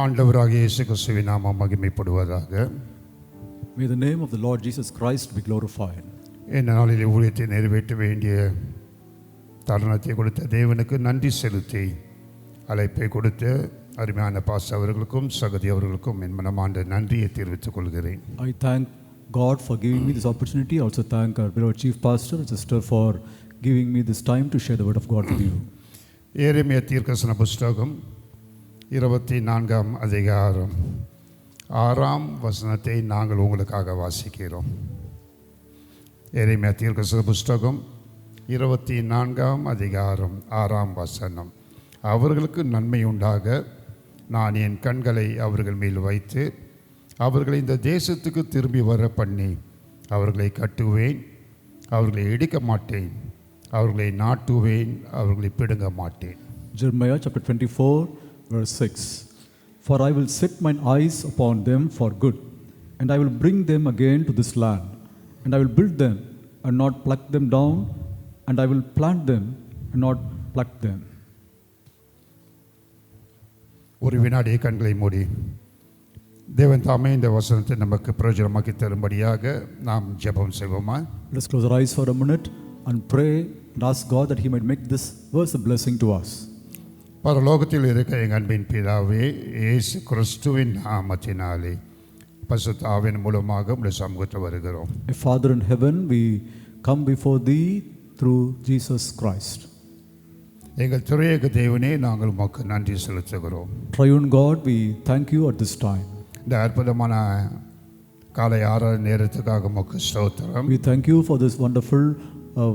ஆண்டவராகிய இயேசு கிறிஸ்துவின் நாமம் மகிமைப்படுவதாக. May the name of the Lord Jesus Christ be glorified. இந்த நாளில் ஊழியத்தை நிறைவேற்ற வேண்டிய தருணத்தை கொடுத்த தேவனுக்கு நன்றி செலுத்தி அழைப்பை கொடுத்த அருமையான பாஸ்டர் அவர்களுக்கும் சகதி அவர்களுக்கும் என் மனமார்ந்த நன்றியை தெரிவித்துக் கொள்கிறேன். I thank God for giving me this opportunity. I also thank our beloved chief pastor and sister for giving me this time to share the word of God with you. எரேமியா தீர்க்கதரிசன புஸ்தகம் 24ஆம் அதிகாரம் 6ஆம் வசனத்தை நாங்கள் உங்களுக்காக வாசிக்கிறோம். எரேமியா தீர்க்கதரிசன புஸ்தகம் 24ஆம் அதிகாரம் 6ஆம் வசனம். அவர்களுக்கு நன்மை உண்டாக நான் என் கண்களை அவர்கள் மேல் வைத்து அவர்களை இந்த தேசத்துக்கு திரும்பி வர பண்ணி அவர்களை கட்டுவேன், அவர்களை இடிக்க மாட்டேன், அவர்களை நாட்டுவேன், அவர்களை பிடுங்க மாட்டேன். Jeremiah chapter 24 verse 6. For I will set mine eyes upon them for good, and I will bring them again to this land, and I will build them and not pluck them down, and I will plant them and not pluck them. ஒரு வினாடியை கண்களை மூடி தேவன் தாமே இந்த வசனத்தை நமக்கு பிரயோஜனமாக்கி தரும்படியாக நாம் ஜெபம் செய்வோமா? Let's close our eyes for a minute and pray and ask God that He might make this verse a blessing to us. பரலோகத்தில் இருக்க எங்கள் அன்பின் பிதாவே, இயேசு கிறிஸ்துவின் நாமத்தினாலே பரிசுத்த ஆவியின் மூலமாக உம்முடைய சமூகத்தில் வருகிறோம். Father in heaven, we come before Thee through Jesus Christ. எங்கள் திரையக தேவனே, நாங்கள் உமக்கு நன்றி செலுத்துகிறோம். Triune God, we thank You at this time. இந்த அற்புதமான காலை ஆராதனை நேரத்துக்காக உமக்கு ஸ்தோத்திரம். We thank You for this wonderful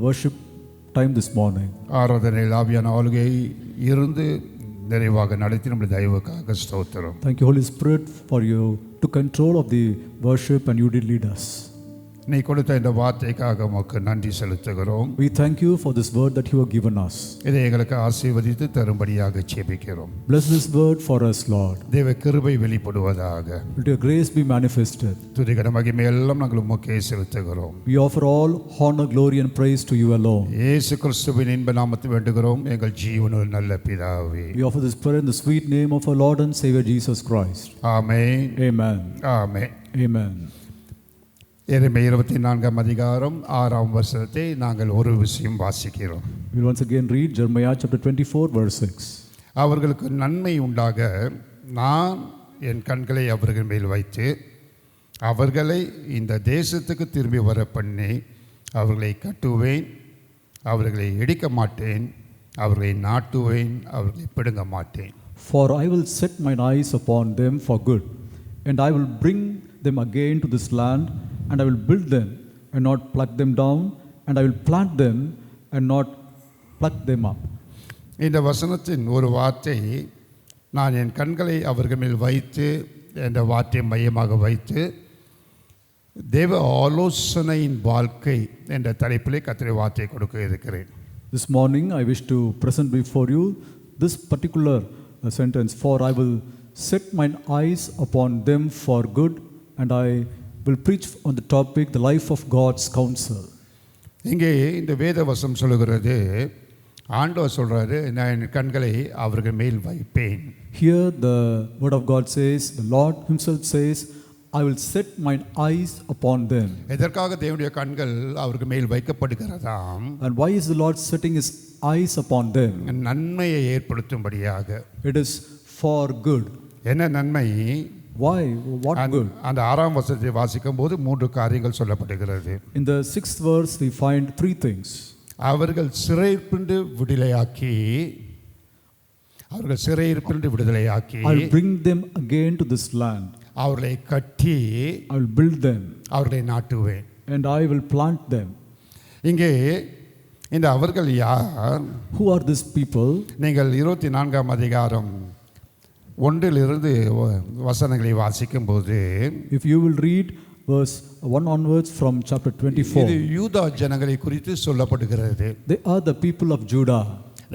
worship time this morning. ஆராதனையில் ஆவியான ஆளுகை இருந்து நிறைவாக நடத்தி நம்முடைய தயவுக்காக ஸ்தோத்திரம். Thank You, Holy Spirit, for You took control of the worship and You did lead us. நீ கொடுத்த இந்த வார்த்தைக்காக உமக்கு நன்றி செலுத்துகிறோம். We thank You for this word that You have given us. இதை எங்களுக்கு ஆசீர்வதித்து தரும்படியாக ஜெபிக்கிறோம். Bless this word for us, Lord. தேவ கிருபை வெளிப்படுவதாக. Let Your grace be manifested. துதி கன மகிமை எல்லாம் நாங்கள் உமக்கே செலுத்துகிறோம். We offer all honor, glory and praise to You alone. இயேசு கிறிஸ்துவின் இன்ப நாமத்தில் வேண்டுகிறோம் எங்கள் ஜீவனுள்ள நல்ல பிதாவே. We offer this prayer in the sweet name of our Lord and Savior Jesus Christ. Amen. Amen. Amen. Amen. எரேமியா 24ஆம் அதிகாரம் 6ஆம் வசனத்தை நாங்கள் ஒரு விஷயம் வாசிக்கிறோம். We will once again read Jeremiah chapter 24 verse 6. அவர்களுக்கு நன்மை உண்டாக நான் என் கண்களை அவர்கள் மேல் வைத்து அவர்களை இந்த தேசத்துக்கு திரும்பி வர பண்ணி அவர்களை கட்டுவேன், அவர்களை இடிக்க மாட்டேன், அவர்களை நாட்டுவேன், அவர்களை பிடுங்க மாட்டேன். For I will set mine eyes upon them for good, and I will bring them again to this land, and I will build them and not pluck them down, and I will plant them and not pluck them up. இந்த வசனத்தின் ஒரு வார்த்தை, நான் என் கண்களை அவர்கள் மேல் வைத்து என்ற வார்த்தையை மையமாக வைத்து தேவ ஆலோசனையின் வாழ்க்கை என்ற தலைப்பிலே கர்த்தருடைய வார்த்தையை கொடுக்க இருக்கிறேன். This morning I wish to present before you this particular sentence, for I will set mine eyes upon them for good, and I will preach on the topic the life of God's counsel. இங்கே இந்த வேத வசனம் சொல்லுகிறது, ஆண்டவர் சொல்றாரு, நான் என் கண்களை அவர்கள் மேல் வைப்பேன். Here the word of God says, the Lord himself says, I will set mine eyes upon them. எதற்காக தேவனுடைய கண்கள் அவர்கள் மேல் வைக்கப்படுகிறதாம்? And why is the Lord setting his eyes upon them? நன்மையை ஏற்படுத்தும்படியாக. It is for good. என்ன நன்மை? Why? What good? அந்த 6ஆம் வசனத்தை வாசிக்கும் போது 3 காரியங்கள் சொல்லப்படுகிறது. In the 6th verse we find 3 things. அவர்கள் சிறையிருப்பிலிருந்து விடுதலையாக்கி, அவர்கள் சிறையிருப்பிலிருந்து விடுதலையாக்கி, I will bring them again to this land. அவர்களை கட்டி, I will build them. அவர்களை நாட்டுவேன். And I will plant them. இங்கே இந்த அவர்கள் யார்? Who are these people? நீங்கள் 24ஆம் அதிகாரம் 1லிருந்து வசனங்களை வாசிக்கும் போது, if you will read verse 1 onwards from chapter 24, இது யூதா ஜனங்களை குறித்து சொல்லப்படுகிறது. they are the people of Judah.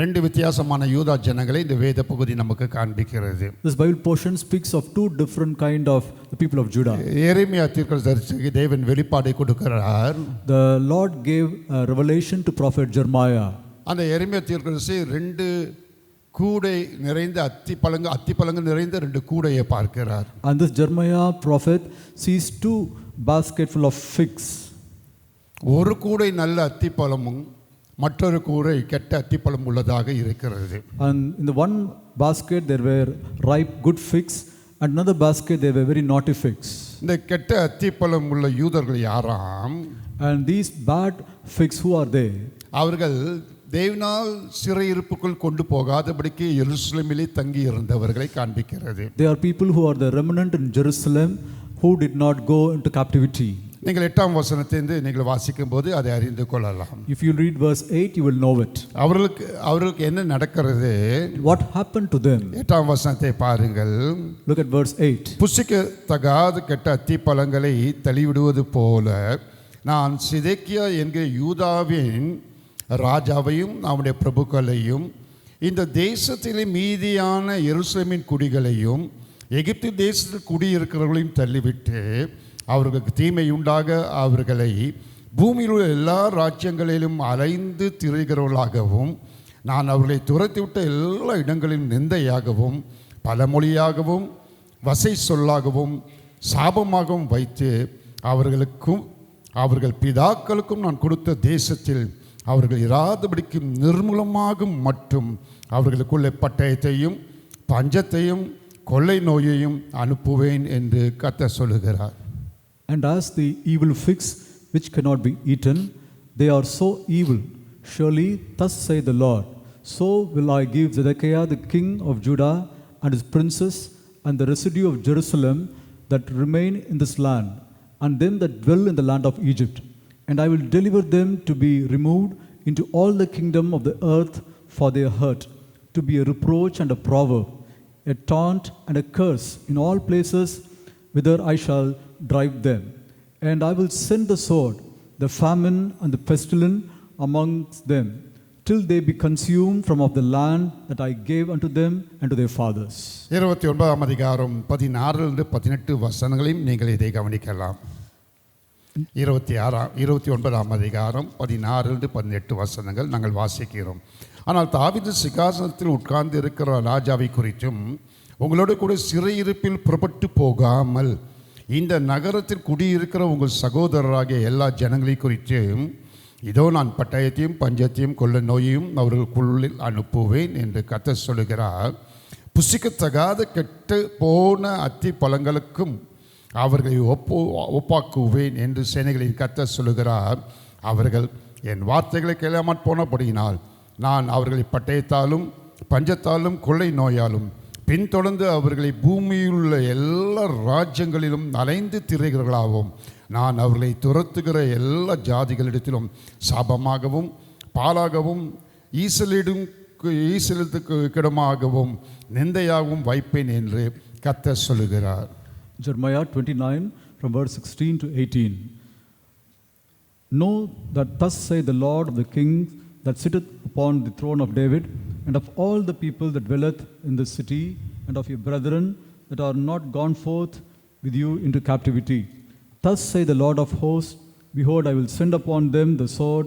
2 வித்தியாசமான யூதா ஜனங்களை இந்த வேத பகுதி நமக்கு காண்பிக்கிறது. This Bible portion speaks of 2 different kind of the people of Judah. எரேமியா தீர்க்கதரிசிக்கு தேவன் வெளிப்பாடை கொடுக்கிறார். The Lord gave a revelation to prophet Jeremiah. அந்த எரேமியா தீர்க்கதரிசி 2 கூடை நிறைந்த அத்திப்பழங்கள் நிறைந்த 2 கூடையை பார்க்கிறார். And this Jeremiah prophet sees 2 baskets full of figs. ஒரு கூடை நல்ல அத்திப்பழமும் மற்றொரு கூடை கெட்ட அத்திப்பழம் உள்ளதாக இருக்கிறது. And in the one basket there were ripe good figs, and another basket there were very naughty figs. இந்த கெட்ட அத்திப்பழம் உள்ள யூதர்கள் யாராம்? And these bad figs, who are they? அவர்கள் தேவனால் சிறையிருப்புக்குள் கொண்டு போகாதபடிக்கு எருசலேமிலே தங்கி இருந்தவர்களை காண்பிக்கிறது. They are people who are the remnant in Jerusalem who did not go into captivity. நீங்கள் 8ஆம் வசனத்திலிருந்து நீங்கள் வாசிக்கும் போது அதை அறிந்து கொள்ளலாம். If you read verse 8, you will know it. அவர்களுக்கு என்ன நடக்கிறது? What happened to them? 8ஆம் வசனத்தை பாருங்கள். Look at verse 8. புசிக்கத்தகாத கெட்ட அத்திப்பழங்களை தள்ளிவிடுவது போல நான் சிதேக்கியா என்கிற யூதாவின் ராஜாவையும் அவனுடைய பிரபுக்களையும் இந்த தேசத்திலே மீதியான எருசலேமின் குடிகளையும் எகிப்து தேசத்தில் குடியிருக்கிறவர்களையும் தள்ளிவிட்டு அவர்களுக்கு தீமை உண்டாக அவர்களை பூமியில் உள்ள எல்லா ராஜ்யங்களிலும் அலைந்து திரிகிறவர்களாகவும் நான் அவர்களை துரத்திவிட்ட எல்லா இடங்களிலும் நிந்தையாகவும் பலமொழியாகவும் வசை சொல்லாகவும் சாபமாகவும் வைத்து அவர்களுக்கும் அவர்கள் பிதாக்களுக்கும் நான் கொடுத்த தேசத்தில் அவர்கள் இராதபடிக்கு நிர்மூலமாக மட்டும் அவர்களுக்குள்ளே பட்டயத்தையும் பஞ்சத்தையும் கொள்ளை நோயையும் அனுப்புவேன் என்று கர்த்தர் சொல்லுகிறார். And as the evil figs which cannot be eaten, they are so evil. Surely thus saith the Lord, so will I give Zedekiah the king of Judah and his princes and the residue of Jerusalem that remain in this land, and them that dwell in the land of Egypt. And I will deliver them to be removed into all the kingdom of the earth for their hurt, to be a reproach and a proverb, a taunt and a curse in all places whither I shall drive them. And I will send the sword, the famine, and the pestilence amongst them, till they be consumed from of the land that I gave unto them and to their fathers. 29ஆம் அதிகாரம் 16 18 வசனங்களையும் நீங்கள் இதை கவனிக்கலாம். 29ஆம் அதிகாரம் 16 18 வசனங்கள் நாங்கள் வாசிக்கிறோம். ஆனால் தாவீது சிங்காசனத்தில் உட்கார்ந்து இருக்கிற ராஜாவை குறித்தும் உங்களோடு கூட சிறையிருப்பில் புறப்பட்டு போகாமல் இந்த நகரத்தில் குடியிருக்கிற உங்கள் சகோதரராகிய எல்லா ஜனங்களை குறித்தும் இதோ நான் பட்டயத்தையும் பஞ்சத்தையும் கொள்ள நோயையும் அவர்களுக்குள்ளில் அனுப்புவேன் என்று கர்த்தர் சொல்லுகிறார். புசிக்கத்தகாத கெட்டு போன அத்தி பழங்களுக்கும் அவர்களை ஒப்பாக்குவேன் என்று சேனைகளின் கர்த்தர் சொல்லுகிறார். அவர்கள் என் வார்த்தைகளை கேளாமற் போனபடியினால் நான் அவர்களை பட்டயத்தாலும் பஞ்சத்தாலும் கொள்ளை நோயாலும் பின்தொடர்ந்து அவர்களை பூமியில் உள்ள எல்லா ராஜ்யங்களிலும் அலைந்து திரைகிறவர்களாகவும் நான் அவர்களை துரத்துகிற எல்லா ஜாதிகளிடத்திலும் சாபமாகவும் பாலாகவும் ஈசலுக்கு கிடமாகவும் நிந்தையாகவும் வைப்பேன் என்று கர்த்தர் சொல்லுகிறார். Jeremiah 29 from verse 16 to 18. Know that thus saith the Lord of the kings that sitteth upon the throne of David, and of all the people that dwelleth in the city, and of your brethren that are not gone forth with you into captivity. Thus saith the Lord of hosts, behold, I will send upon them the sword,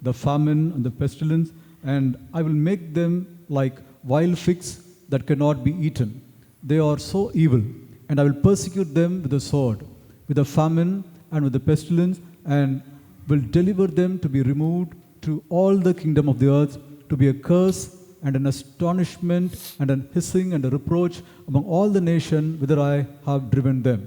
the famine, and the pestilence, and I will make them like wild figs that cannot be eaten. They are so evil, and I will persecute them with the sword, with the famine, and with the pestilence, and will deliver them to be removed to all the kingdom of the earth, to be a curse and an astonishment and an hissing and a reproach among all the nation whither I have driven them.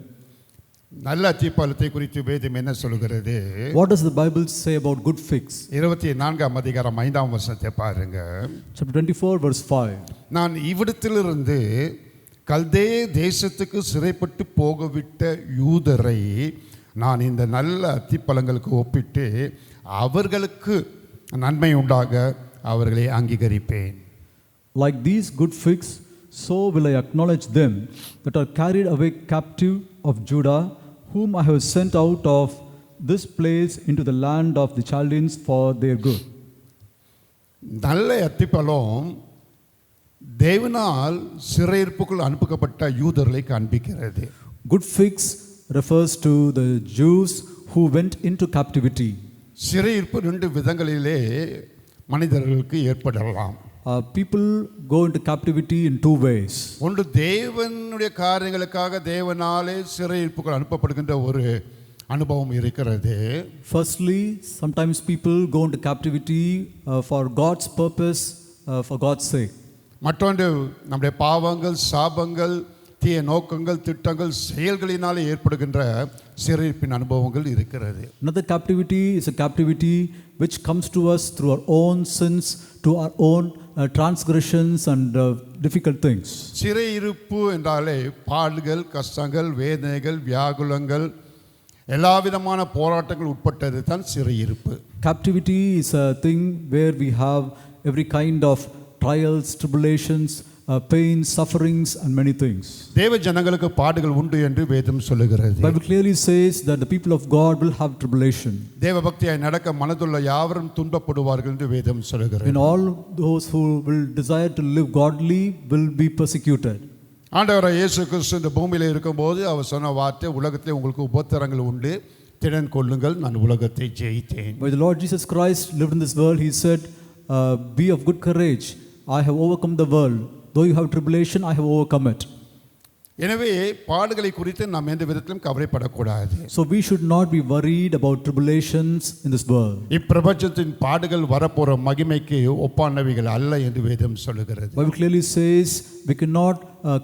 நல்ல அத்திப்பழத்தை குறித்து வேதம் என்ன சொல்கிறது? What does the Bible say about good figs? 24ஆம் அதிகாரம் 5ஆம் வசனத்தை பாருங்க. Chapter 24 verse 5. நான் இவ்விடத்திலிருந்து கல்தே தேசத்துக்கு சிறைப்பட்டு போகவிட்ட யூதரை நான் இந்த நல்ல அத்திப்பழங்களுக்கு ஒப்பிட்டு அவர்களுக்கு நன்மை உண்டாக அவர்களை அங்கீகரிப்பேன். Like these good figs, so will I acknowledge them that are carried away captive of Judah, whom I have sent out of this place into the land of the Chaldeans for their good. நல்ல அத்திப்பழம் தேவனால் சிறையிருப்புக்குள் அனுப்பப்பட்ட யூதர்களை காண்பிக்கிறது. Good figs refers to the Jews who went into captivity. சிறையிருப்பு 2 விதங்களிலே மனிதர்களுக்கு ஏற்படலாம். people go into captivity in two ways. ஒன்று தேவனுடைய காரியங்களுக்காக தேவனாலே சிறையிருப்புகள் அனுப்பப்படுகின்ற ஒரு அனுபவம் இருக்கிறது. Firstly, sometimes people go into captivity for God's purpose, for God's sake. மற்றொன்று நம்முடைய பாவங்கள், சாபங்கள், தீய நோக்கங்கள், திட்டங்கள், செயல்களினாலே ஏற்படுகின்ற சிறையிருப்பின் அனுபவங்கள் இருக்கிறது. Another captivity is a captivity which comes to us through our own sins, to our own transgressions and difficult things. சிறையிருப்பு என்றாலே பாடுகள், கஷ்டங்கள், வேதனைகள், வியாகுலங்கள், எல்லா விதமான போராட்டங்கள் உட்பட்டது தான் சிறையிருப்பு. Captivity is a thing where we have every kind of trials, tribulations, pain, sufferings and many things. தேவ ஜனங்களுக்கு பாடுகள் உண்டு என்று வேதம் சொல்லுகிறது. Bible clearly says that the people of God will have tribulation. தேவ பக்தியாய் நடக்க மனதுள்ள யாவரும் துன்பப்படுவார்கள் என்று வேதம் சொல்லுகிறது. And all those who will desire to live godly will be persecuted. ஆண்டவராகிய இயேசு கிறிஸ்து இந்த பூமியில் இருக்கும்போது அவர் சொன்ன வார்த்தை, உலகத்திலே உங்களுக்கு உபத்திரங்கள் உண்டு, திடன் கொள்ளுங்கள், நான் உலகத்தை ஜெயித்தேன். When the Lord Jesus Christ lived in this world, he said, be of good courage, I have overcome the world. Though you have tribulation, I have overcome it. எனவே பாடுகளை குறித்து நாம் எந்த விதத்திலும் கவலைப்படக்கூடாது. So we should not be worried about tribulations in this world. இப்பிரபஞ்சத்தின் பாடுகள் வரப்போற மகிமைக்கு ஒப்பானவைகள் அல்ல என்று வேதம் சொல்லுகிறது. Bible clearly says we cannot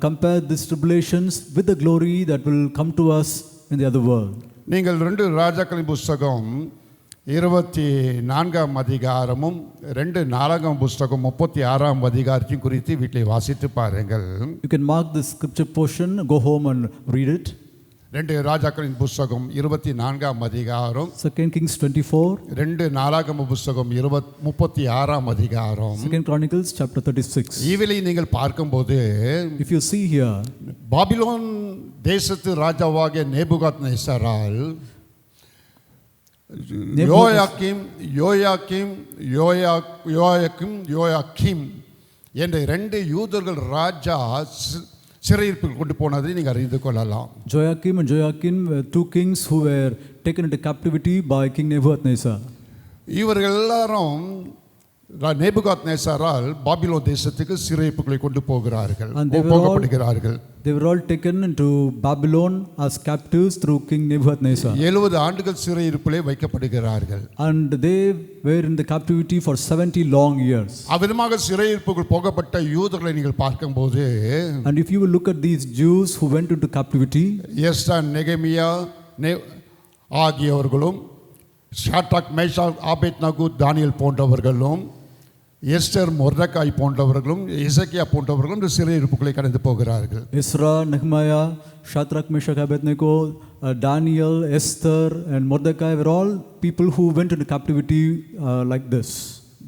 compare these tribulations with the glory that will come to us in the other world. நீங்கள் 2 ராஜாக்களின் புஸ்தகம் 24ஆம் அதிகாரமும் 2 நாளாகம புஸ்தகம் 36ஆம் அதிகாரத்தையும் குறித்து வீட்டில் வாசித்து பாருங்கள். You can mark this scripture portion, go home and read it. 2 ராஜாக்களின் புஸ்தகம் 24ஆம் அதிகாரம், 2 Kings 24, 2 நாளாகம புஸ்தகம் 36ஆம் அதிகாரம். 2 Chronicles chapter 36. இவளை நீங்கள் பார்க்கும்போது If you see here, Babylon தேசத்து ராஜாவாகிய நேபுகாத்நேசரால் யோயாக்கிம் என்ற 2 யூதர்கள் ராஜா சிறையிருப்பில் கொண்டு போனதை நீங்கள் அறிந்து கொள்ளலாம். Joachim and Joachim were 2 kings who were taken into captivity by King Nebuchadnezzar. இவர்கள் எல்லாரும் நேபுகாத்நேசரால் பாபிலோன் தேசத்துக்கு சிறையிருப்புகளை கொண்டு போகிறார்கள், போகப்படுகிறார்கள். They were all taken into Babylon as captives through King Nebuchadnezzar. 70 ஆண்டுகள் சிறையிருப்பிலே வைக்கப்படுகிறார்கள். And they were in the captivity for 70 long years. அவ்விதமாக சிறையிருப்புகள் போகப்பட்ட யூதர்களை நீங்கள் பார்க்கும்போது, and if you will look at these Jews who went into captivity, எஸ்தா, நெகேமியா ஆகியவர்களும், Shadrach, Meshach, Abednego, தானியேல் போன்றவர்களும், Esther, மொர்தெகாய் போன்றவர்களும், எசேக்கியா போன்றவர்களும் இந்த சிறையிருப்புகளை கடந்து போகிறார்கள். Ezra, Nehemiah, Shadrach, Meshach, Abednego, Daniel, Esther and Mordecai were all people who went into captivity like this.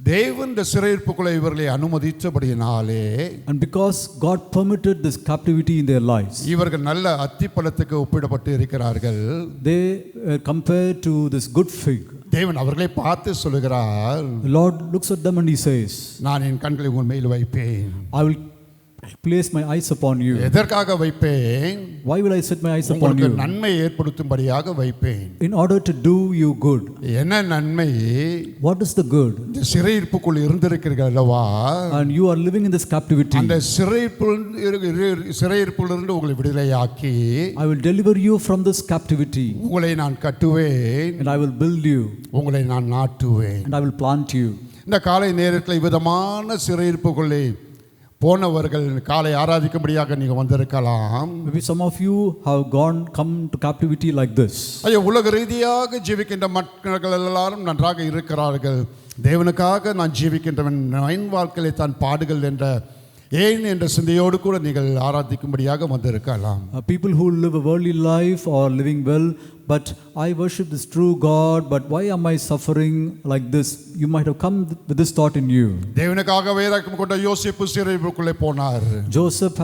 தேவன் இந்த சிறையிருப்புகளை இவர்களை அனுமதித்தபடியினாலே, and because God permitted this captivity in their lives, இவர்கள் நல்ல அத்திப்பழத்துக்கு ஒப்பிடப்பட்டு இருக்கிறார்கள். they compared to this good fig. தேவன் அவர்களை பார்த்து சொல்லுகிறார், the Lord looks at them and he says, நான் என் கண்களை உங்கள் மேல் வைப்பேன். I will place my eyes upon you. எதற்காக வைப்பேன்? Why will I set my eyes upon உங்களுக்கு you? நன்மை ஏற்படுத்தும்படியாக வைப்பேன். In order to do you good. என்ன நன்மை? What is the good? இந்த சிறையிருப்புக்குள் இருந்திருக்கிறீர்கள் அல்லவா? And you are living in this captivity. அந்த சிறையிருப்பிலிருந்து உங்களை விடுதலையாக்கி, I will deliver you from this captivity. உங்களை நான் கட்டுவேன். And I will build you. உங்களை நான் நாட்டுவேன். And I will plant you. இந்த காலை நேரத்தில் விதமான சிறையிருப்புக்குள்ளே போனவர்கள் காலை ஆராதிக்கும்படியாக நீங்கள் வந்திருக்கலாம். Maybe some of you have come to captivity like this. ஐயோ, உலக ரீதியாக ஜீவிக்கின்ற மக்கள் எல்லாரும் நன்றாக இருக்கிறார்கள், தேவனுக்காக நான் ஜீவிக்கின்றவன், என் வாழ்க்கையிலே தான் பாடுகள் என்ற ஏன் என்ற சிந்தையோடு கூட நீங்கள் ஆராதிக்கும்படியாக வந்திருக்கலாம். People who live a worldly life are living well, but I worship this true God, but why am I suffering like this? You might have come with this thought in you. தேவனுக்காக வைராக்கியம் கொண்ட யோசேப்பு சிறையிருப்புக்குள்ளே போனார். Joseph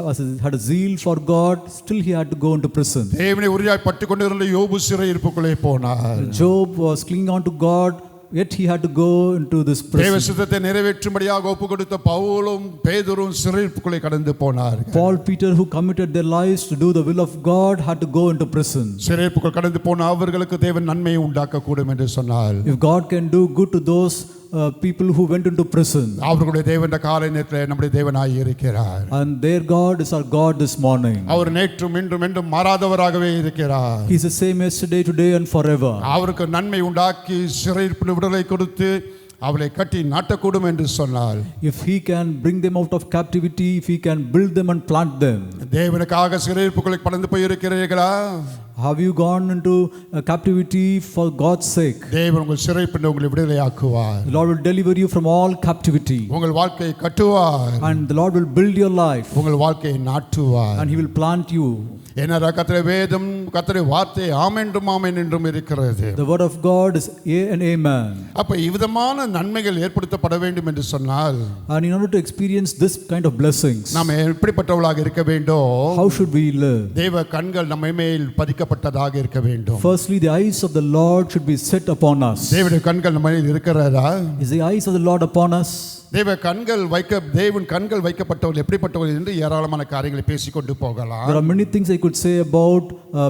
had a zeal for God, still he had to go into prison. தேவனை உறுதியாய் பற்றிக் கொண்டிருந்த யோபு சிறையிருப்புக்குள்ளே போனார். Job was clinging on to God, yet he had to go into this prison. தேவ சித்தத்தை நிறைவேற்றும்படியாக ஒப்புக்கொடுத்த பவுலும் பேதுரும் சிறையிருப்புக்குள்ளே கடந்து போனார். Paul, Peter, who committed their lives to do the will of God, had to go into prison. சிறையிருப்புக்குள் கடந்து போன அவர்களுக்கு தேவன் நன்மையை உண்டாக்க கூடும் என்று சொன்னார். If God can do good to those people who went into prison. அவர்களுடைய தேவன் இந்த காலை நேரத்தில் நம்முடைய தேவனாய் இருக்கிறார். And their God is our God this morning. அவர் நேற்றும் இன்றும் என்றும் மாறாதவராகவே இருக்கிறார். He is the same yesterday, today and forever. அவருக்கு நன்மை உண்டாக்கி சிறையிருப்பில் விடுதலை கொடுத்து அவளை கட்டி நாட்டக்கூடும் என்று சொன்னார். If he can bring them out of captivity, if he can build them and plant them. தேவனுக்காக சிறையிருப்புகளை கடந்து போயிருக்கிறீர்களா? Have you gone into captivity for God's sake? தேவன் உங்கள் சிறையிருப்பில் உங்களை விடுதலையாக்குவார். The Lord will deliver you from all captivity. உங்கள் வாழ்க்கையை கட்டுவார். And the Lord will build your life. உங்கள் வாழ்க்கையை நாட்டுவார். And he will plant you. என்ன கர்த்தருடைய வேதம் கர்த்தருடைய வார்த்தை ஆமென்றும் ஆமென் என்றும் இருக்கிறது. The word of God is yea and amen. அப்ப இவ்விதமான நன்மைகள் ஏற்படுத்தப்பட வேண்டும் என்று சொன்னால், And in order to experience this kind of blessings, நாம் எப்படிப்பட்டவர்களாக இருக்க வேண்டும்? how should we live? தேவ கண்கள் நம்ம மேல் பதிக்கப்பட்டதாக இருக்க வேண்டும். Firstly, the eyes of the Lord should be set upon us. தேவனுடைய கண்கள் நம்ம மேல் இருக்கிறதா? Is the eyes of the Lord upon us? தேவன் கண்கள் வைக்கப்பட்டவர்கள் எப்படிப்பட்டவர்கள் என்று ஏராளமான காரியங்களை பேசிக்கொண்டு போகலாம். There are many things I could say about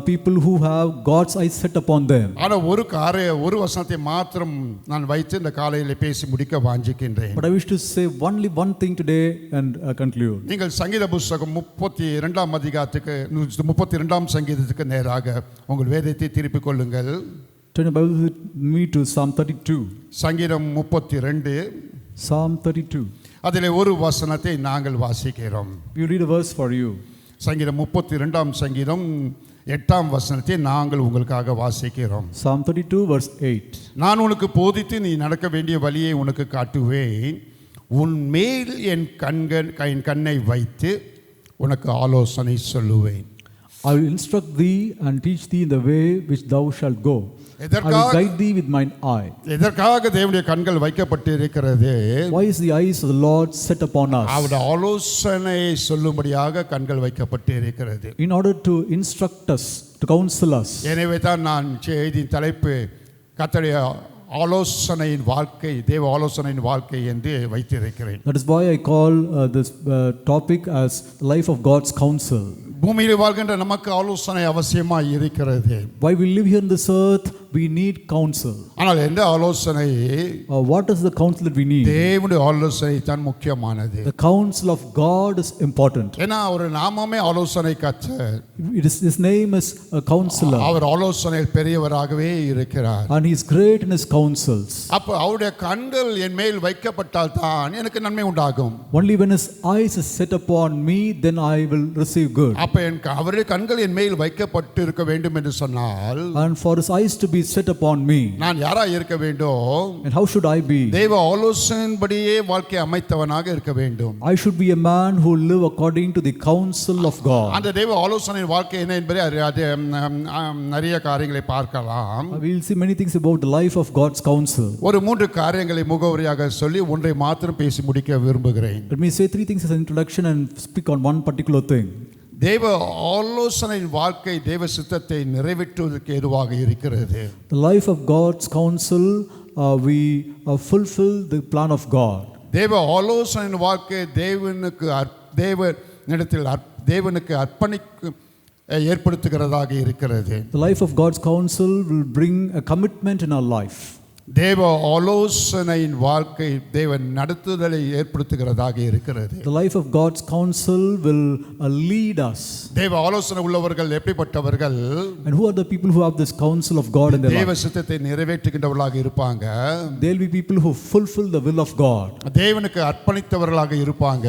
people who have God's eyes set upon them. ஆனா ஒரு வசனத்தை மாத்திரம் நான் வைத்து இந்த காலையில பேசி முடிக்க வாஞ்சிக்கின்றேன். But I wish to say only one thing today and conclude. நீங்கள் சங்கீத புத்தகம் 32ஆம் அதிகாரத்துக்கு 32ஆம் சங்கீதத்துக்கு நேராக உங்கள் வேதத்தை திருப்பிக் கொள்ளுங்கள். Turn your Bible with me to Psalm 32. சங்கீதம் 32. Psalm 32. அதிலே ஒரு வசனத்தை நாங்கள் வாசிக்கிறோம். We will read a verse for you. சங்கீதம் 32ஆம் சங்கீதம் 8ஆம் வசனத்தை நாங்கள் உங்களுக்காக வாசிக்கிறோம். Psalm 32 verse 8. நான் உனக்கு போதித்து நீ நடக்க வேண்டிய வழியை உனக்கு காட்டுவேன், உன் மேல் என் கண்ணை வைத்து உனக்கு ஆலோசனை சொல்லுவேன். I will instruct thee and teach thee in the way which thou shalt go. I will guide thee with mine eye. எதற்காக தேவனுடைய கண்கள் வைக்கப்பட்டு இருக்கிறது? Why is the eyes of the Lord set upon us? அவருடைய ஆலோசனை சொல்லும்படியாக கண்கள் வைக்கப்பட்டு இருக்கிறது. In order to instruct us, to counsel us. எனவே தான் நான் செய்தியின் தலைப்பு கர்த்தருடைய ஆலோசனையின் வாழ்க்கை, தேவ ஆலோசனையின் வாழ்க்கை என்று வைத்திருக்கிறேன். That is why I call this topic as the life of God's counsel. பூமியில் வாழ்கின்ற நமக்கு ஆலோசனை அவசியமாக இருக்கிறது. Why we live here on this earth, we need counsel. ஆனால் எந்த ஆலோசனை? What is the counsel that we need? தேவனுடைய ஆலோசனை தான் முக்கியமானது. The counsel of God is important. ஏன்னா ஒரு நாமமே ஆலோசனை கர்த்தர். His name is a counselor. அவர் ஆலோசனையில் பெரியவராகவே இருக்கிறார். And he is great in his counsels. அப்ப அவருடைய கண்கள் என் மேல் வைக்கப்பட்டால் தான் எனக்கு நன்மை உண்டாகும். Only when his eyes is set upon me, then I will receive good. அப்ப அவருடைய கண்கள் என் மேல் வைக்கப்பட்டு இருக்க வேண்டும் என்று சொன்னால், And for his eyes to be set upon me, நான் யாரா இருக்க வேண்டும்? and how should I be? தேவ ஆலோசனையின்படியே வாழ்க்கை அமைத்தவனாக இருக்க வேண்டும். I should be a man who live according to the counsel of God. அந்த தேவ ஆலோசனையின் வாழ்க்கை என்ன என்பதை நிறைய காரியங்களை பார்க்கலாம். We will see many things about the life of God's counsel. ஒரு 3 காரியங்களை முகவரியாக சொல்லி ஒன்றை மாத்திரம் பேசி முடிக்க விரும்புகிறேன். Let me say 3 things as an introduction and speak on one particular thing. தேவ ஆலோசனையின் வாழ்க்கை தேவ சித்தத்தை நிறைவேற்றுவதற்கு ஏதுவாக இருக்கிறது. The life of God's counsel, we fulfill the plan of God. தேவ ஆலோசனையின் வாழ்க்கை தேவனுக்கு அர்ப்பணிக்கு ஏற்படுத்துகிறதாக இருக்கிறது. The life of God's counsel will bring a commitment in our life. தேவ ஆலோசனையின் வாழ்க்கை தேவன் நடத்துதலை ஏற்படுத்துகிறதாக இருக்கிறது. The life of God's counsel will lead us. தேவ ஆலோசனை உள்ளவர்கள் எப்படிப்பட்டவர்கள்? And who are the people who have this counsel of God in their தேவ life? சித்தத்தை நிறைவேற்றுகின்றவர்களாக இருப்பாங்க. There will be people who fulfill the will of God. தேவனுக்கு அர்ப்பணித்தவர்களாக இருப்பாங்க.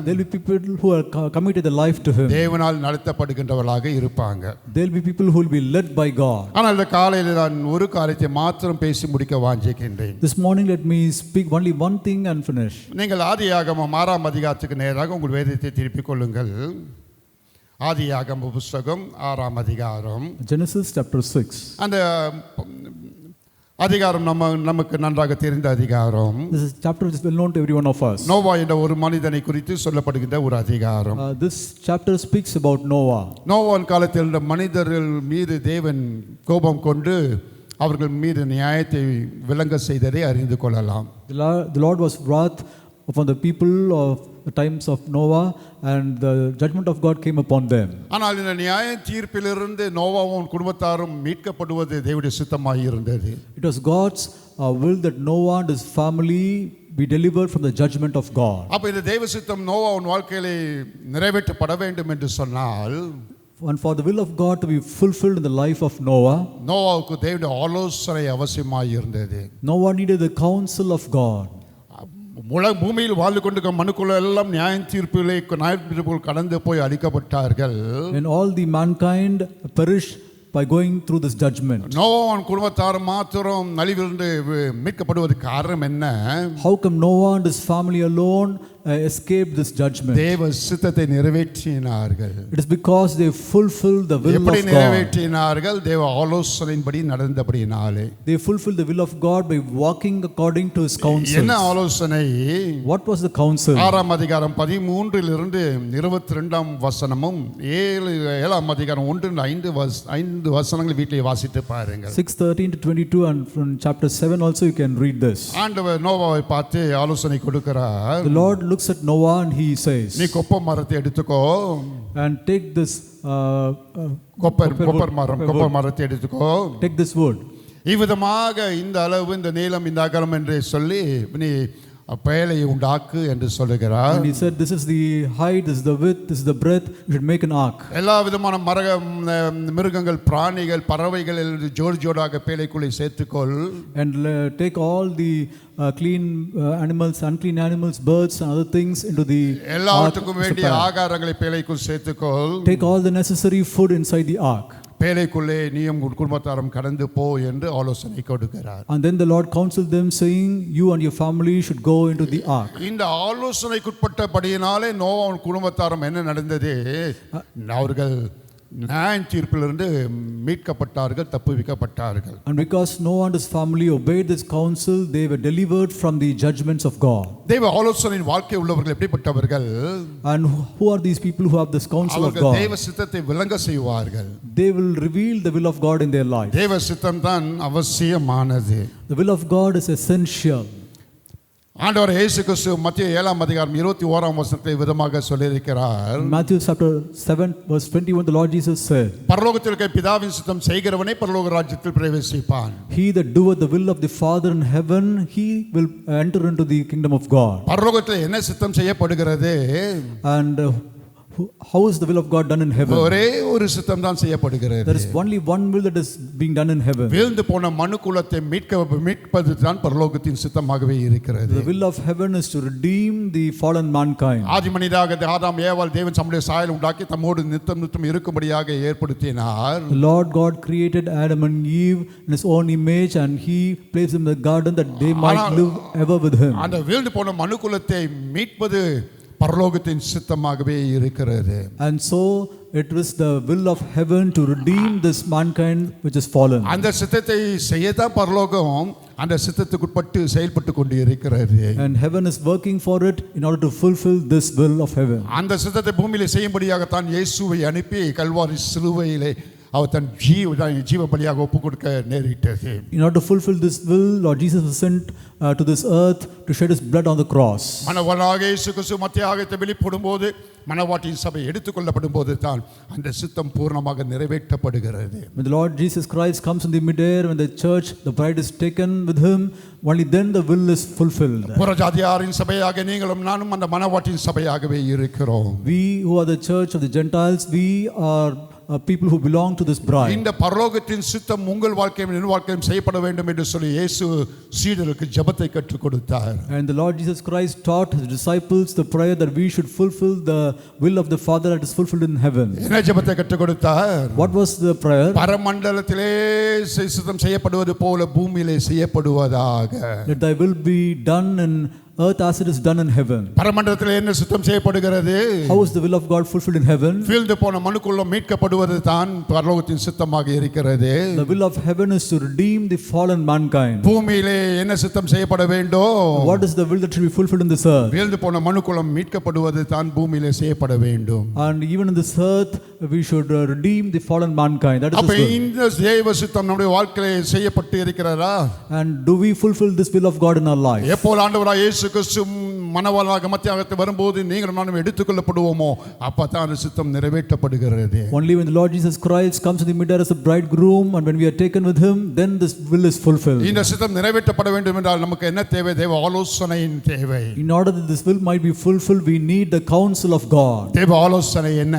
There will be people who are committed their life to Him. தேவனால் நடத்தப்படுகின்றவர்களாக இருப்பாங்க. There will be people who will be led by God. ஆனால் இந்த காலையில் நான் ஒரு காரியத்தை மாத்திரம் பேசி முடிக்க வாஞ்சிக்கின்றேன். This morning let me speak only one thing and finish. நீங்கள் ஆதியாகமம் 6ஆம் அதிகாரத்துக்கு நேராக உங்கள் வேதத்தை திருப்பிக் கொள்ளுங்கள். ஆதியாகம புத்தகம் 6ஆம் அதிகாரம். Genesis chapter 6. அந்த அதிகாரம் நமக்கு நன்றாக தெரிந்த அதிகாரம். This is chapter which is well known to every one of us. Noah என்ற ஒரு மனிதனை குறித்து சொல்லப்படுகின்ற ஒரு அதிகாரம். This chapter speaks about Noah. நோவாவின் காலத்தில் இருந்த மனிதர்கள் மீது தேவன் கோபம் கொண்டு அவர்கள் மீது நியாயத்தை விளங்க செய்ததை அறிந்து கொள்ளலாம். The Lord was wrath upon the people of the times of Noah, and the judgment of God came upon them. ஆனால் இந்த நியாய தீர்ப்பிலிருந்து நோவாவும் குடும்பத்தாரும் மீட்கப்படுவது தேவனுடைய சித்தமாய் இருந்தது. It was God's will that Noah and his family be delivered from the judgment of God. அப்ப இந்த தேவ சித்தம் நோவாவின் வாழ்க்கையிலே நிறைவேற்றப்பட வேண்டும் என்று சொன்னால், And for the will of God to be fulfilled in the life of Noah, நோவாவுக்கு தேவனுடைய ஆலோசனை அவசியமாய் இருந்தது. Noah needed the counsel of God. பூமியில் வாழ்ந்து கொண்டிருக்கிற மனுக்குள்ள எல்லாம் நியாய தீர்ப்புகள் கடந்து போய் அழிக்கப்பட்டார்கள். And all the mankind perished by going through this judgment. நோவாவின் குடும்பத்தார் மாத்திரம் நலிவிலிருந்து மீட்கப்படுவதற்கு காரணம் என்ன? How come Noah and his family alone escaped this judgment? தேவ சித்தத்தை நிறைவேற்றினார்கள். It is because they fulfilled the will of எப்படி God. நிறைவேற்றினார்கள்? தேவ ஆலோசனையின்படி நடந்தபடினாலே. They fulfilled the will of God by walking according to his counsel. என்ன ஆலோசனை? What was the counsel? 6ஆம் அதிகாரம் 13 22 வசனமும் 7ஆம் அதிகாரம் 1-5 வசனங்களை வீட்டிலே வாசித்து பாருங்கள். 6:13 to 22, and from chapter 7 also you can read this. ஆண்டவர் நோவாவை பார்த்து ஆலோசனை கொடுக்கிறார். The Lord looks at Noah and he says, நீ கொப்ப மரத்தை எடுத்துக்கோ, and take this கொப்பர் மரத்தை எடுத்துக்கோ, take this wood. இவ்விதமாக இந்த அளவு இந்த நீளம் இந்த அகலம் என்று சொல்லி நீ பேழையை உண்டாக்கு என்று சொல்லுகிறார். And he said, this is the height, this is the width, this is the breadth, you should make an ark. எல்லா விதமான மிருகங்கள், பிராணிகள், பறவைகள் ஜோடாக பேழைக்குள்ளே சேர்த்துக்கொள். And take all the clean animals, unclean animals, birds and other things into the எல்லாத்துக்கும் வேண்டிய ஆகாரங்களை பேழைக்குள் சேர்த்துக்கொள். Take all the necessary food inside the ark. பேழைக்குள்ளே நீயும் குடும்பத்தாரும் கடந்து போ என்று ஆலோசனை கொடுக்கிறார். And then the Lord counseled them, saying, you and your family should go into the ark. இந்த ஆலோசனைக்குட்பட்டபடியினாலே நோவாவின் குடும்பத்தாரும் என்ன நடந்தது? அவர்கள் நியாய தீர்ப்பிலிருந்து மீட்கப்பட்டார்கள், தப்புவிக்கப்பட்டார்கள். And because Noah and his family obeyed this counsel, they were delivered from the judgments of God. தேவ ஆலோசனையின் வாழ்க்கை உள்ளவர்கள் எப்படிப்பட்டவர்கள்? And who are these people who have this counsel of God? அவர்கள் தேவ சித்தத்தை விளங்க செய்வார்கள். They will reveal the will of God in their life. தேவ சித்தம் தான் அவசியமானது. The will of God is essential. ஆண்டவர் இயேசு கிறிஸ்து மத்தேயு 7ஆம் அதிகாரம் 21ஆம் வசனத்தை விதமாக சொல்லியிருக்கிறார். In Matthew chapter 7 verse 21, the Lord Jesus said, பரலோகத்தில் இருக்கிற பிதாவின் சித்தம் செய்கிறவனே பரலோக ராஜ்யத்தில் பிரவேசிப்பான். he that doeth the will of the Father in heaven, he will enter into the kingdom of God. பரலோகத்தில் என்ன சித்தம் செய்யப்படுகிறது? And how is the will of God done in heaven? ஒரே ஒரு சித்தம் தான் செய்யப்படுகிறது. There is only one will that is being done in heaven. வீழ்ந்து போன மனுக்குலத்தை மீட்பது தான் பரலோகத்தின் சித்தமாகவே இருக்கிறது. The will of heaven is to redeem the fallen mankind. ஆதி மனிதனாக ஆதாம் ஏவாள் தேவன் தம்முடைய சாயல் உண்டாக்கி தம்மோடு நித்தம் இருக்கும்படியாக ஏற்படுத்தினார். The Lord God created Adam and Eve in his own image, and he placed them in the garden that they might live ever with him. அந்த வீழ்ந்து போன மனுக்குலத்தை மீட்பது பரலோகத்தின் சித்தமாகவே இருக்கிறது. And so it was the will of heaven to redeem this mankind which is fallen. அந்த சித்தத்தை செய்யதான் பரலோகம் அந்த சித்தத்துக்குட்பட்டு செயல்பட்டு கொண்டு இருக்கிறது. And heaven is working for it in order to fulfill this will of heaven. அந்த சித்தத்தை பூமியிலே செய்யும்படியாக தான் இயேசுவை அனுப்பி கல்வாரி சிலுவையிலே அவர் தன் ஜீவ பலியாக ஒப்பு கொடுக்க நேரிட்டது. In order to fulfill this will, Lord Jesus was sent to this earth to shed his blood on the cross. மனவாளாக இயேசு கிறிஸ்து மத்தியாகத்தை வெளிப்படும்போது மனவாட்டின் சபை எடுத்துக்கொள்ளப்படும் போது தான் அந்த சித்தம் பூர்ணமாக நிறைவேற்றப்படுகிறது. When the Lord Jesus Christ comes in the midair, when the church, the bride is taken with him, only then the will is fulfilled. புறஜாதியாரின் சபையாக நீங்களும் நானும் அந்த மனவாட்டின் சபையாகவே இருக்கிறோம். We who are the church of the Gentiles, we are people who belong to this bride. இந்த பரலோகத்தின் சித்தம் உங்கள் வாழ்க்கையிலும் என் வாழ்க்கையிலும் செய்யப்பட வேண்டும் என்று சொல்லி இயேசு சீடருக்கு ஜெபத்தை கற்றுக் கொடுத்தார். And the Lord Jesus Christ taught his disciples the prayer that we should fulfill the will of the Father that is fulfilled in heaven. என்ன ஜெபத்தை கற்றுக் கொடுத்தார்? What was the prayer? பரமண்டலத்திலே சித்தம் செய்யப்படுவது போல பூமியிலே செய்யப்படுவதாக. Let thy will be done in earth as it is done in heaven. பரமண்டலத்திலே என்ன சித்தம் செய்யப்படுகிறது? How is the will of God fulfilled in heaven? வீழ்ந்து போன மனுக்குலம் மீட்கப்படுவது தான் பரலோகத்தின் சித்தமாக இருக்கிறது. The will of heaven is to redeem the fallen mankind. பூமியிலே என்ன சித்தம் செய்யப்பட வேண்டும்? What is the will that should be fulfilled in this earth? வீழ்ந்து போன மனுக்குலம் மீட்கப்படுவது தான் பூமியிலே செய்யப்பட வேண்டும். And even in this earth we should redeem the fallen mankind. That is அப்ப his will. இந்த தேவ சித்தம் நம்முடைய வாழ்க்கையிலே செய்யப்பட்டு இருக்கிறதா? And do we fulfill this will of God in our life? எப்போ ஆண்டவராகிய இயேசு கிறிஸ்து மணவாளாக மத்தியாகத்து வரும்போது நீங்களும் நானும் எடுத்துக்கொள்ளப்படுவோமோ அப்பதான் அந்த சித்தம் நிறைவேற்றப்படுகிறது. Only when the Lord Jesus Christ comes in the midst as a bridegroom and when we are taken with him, then this will is fulfilled. இந்த சித்தம் நிறைவேற்றப்பட வேண்டும் என்றால் நமக்கு என்ன தேவை? தேவ ஆலோசனையின் தேவை. In order that this will might be fulfilled, we need the counsel of God. தேவ ஆலோசனை என்ன?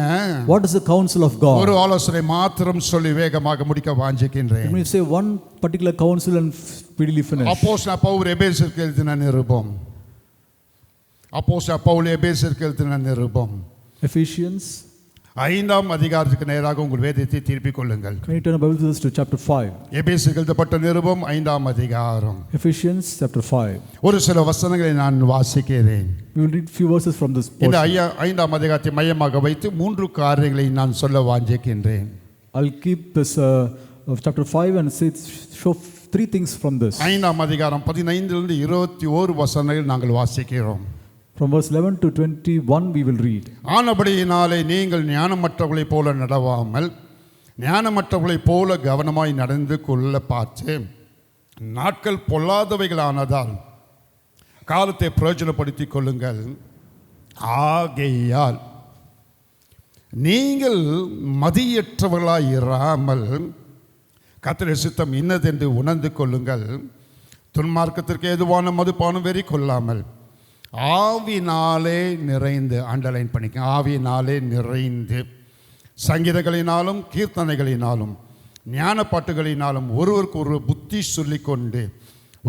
What is the counsel of God? ஒரு ஆலோசனை மாத்திரம் சொல்லி வேகமாக முடிக்க வாஞ்சிக்கின்றேன். Let me say one particular counsel and speedily finish. அப்போஸ்தலன் பவுல் எபேசியருக்கு எழுதின நிருபம். அப்போஸ்தலன் பவுல் எபேசியருக்கு எழுதின நிருபம். Ephesians. 5ஆம் அதிகாரத்துக்கு நேராக உங்கள் வேதத்தை திருப்பிக் கொள்ளுங்கள். Can you turn your Bibles to chapter 5? எபேசியருக்கு எழுதப்பட்ட நிருபம் 5ஆம் அதிகாரம். Ephesians chapter 5. ஒரு சில வசனங்களை நான் வாசிக்கிறேன். We will read few verses from this இந்த portion. 5ஆம் அதிகாரத்தை மையமாக வைத்து 3 காரியங்களை நான் சொல்ல வாஞ்சிக்கின்றேன். I'll keep this of chapter 5 and show 3 things from this. 5ஆம் அதிகாரம் 15 இலிருந்து 21 வசனங்கள் நாங்கள் வாசிக்கிறோம். From verse 11 to 21 we will read. ஆனபடியினாலே நீங்கள் ஞானமற்றவர்களைப் போல நடவாமல் ஞானமற்றவர்களைப் போல கவனமாய் நடந்து கொள்ள பார்த்து நாட்கள் பொல்லாதவைகளானதால் காலத்தை பிரயோஜனப்படுத்திக் கொள்ளுங்கள். ஆகையால் நீங்கள் மதியற்றவர்களாய் இராமல் கர்த்தருடைய சித்தம் இன்னதென்று உணர்ந்து கொள்ளுங்கள். துன்மார்க்கத்திற்கு ஏதுவான மதுபானம் வெறி கொள்ளாமல் ஆவினாலே நிறைந்து, அண்டர்லைன் பண்ணிக்க, ஆவினாலே நிறைந்து சங்கீதங்களினாலும் கீர்த்தனைகளினாலும் ஞான பாட்டுகளினாலும் ஒருவருக்கு ஒரு புத்தி சொல்லிக்கொண்டு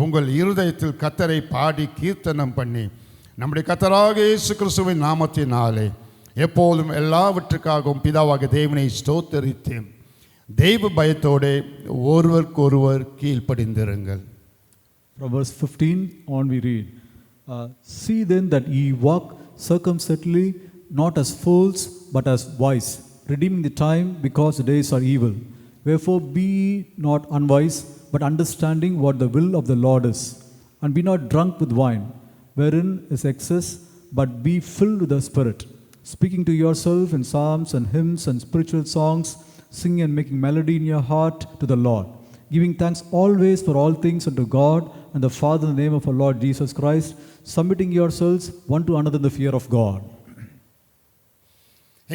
உங்கள் இருதயத்தில் கர்த்தரை பாடி கீர்த்தனம் பண்ணி நம்முடைய கர்த்தராகிய இயேசு கிறிஸ்துவின் நாமத்தினாலே எப்போதும் எல்லாவற்றுக்காகவும் பிதாவாகிய தேவனை ஸ்தோத்தரித்து தெய்வ பயத்தோடு ஒருவருக்கொருவர் கீழ்ப்படிந்திருங்கள். From verse 15 on we read, see then that ye walk circumspectly, not as fools, but as wise, redeeming the time, because the days are evil. Wherefore be ye not unwise, but understanding what the will of the Lord is. And be not drunk with wine, wherein is excess, but be filled with the Spirit, speaking to yourself in psalms and hymns and spiritual songs, singing and making melody in your heart to the Lord, giving thanks always for all things unto God and the Father in the name of our Lord Jesus Christ, submitting yourselves one to another in the fear of God.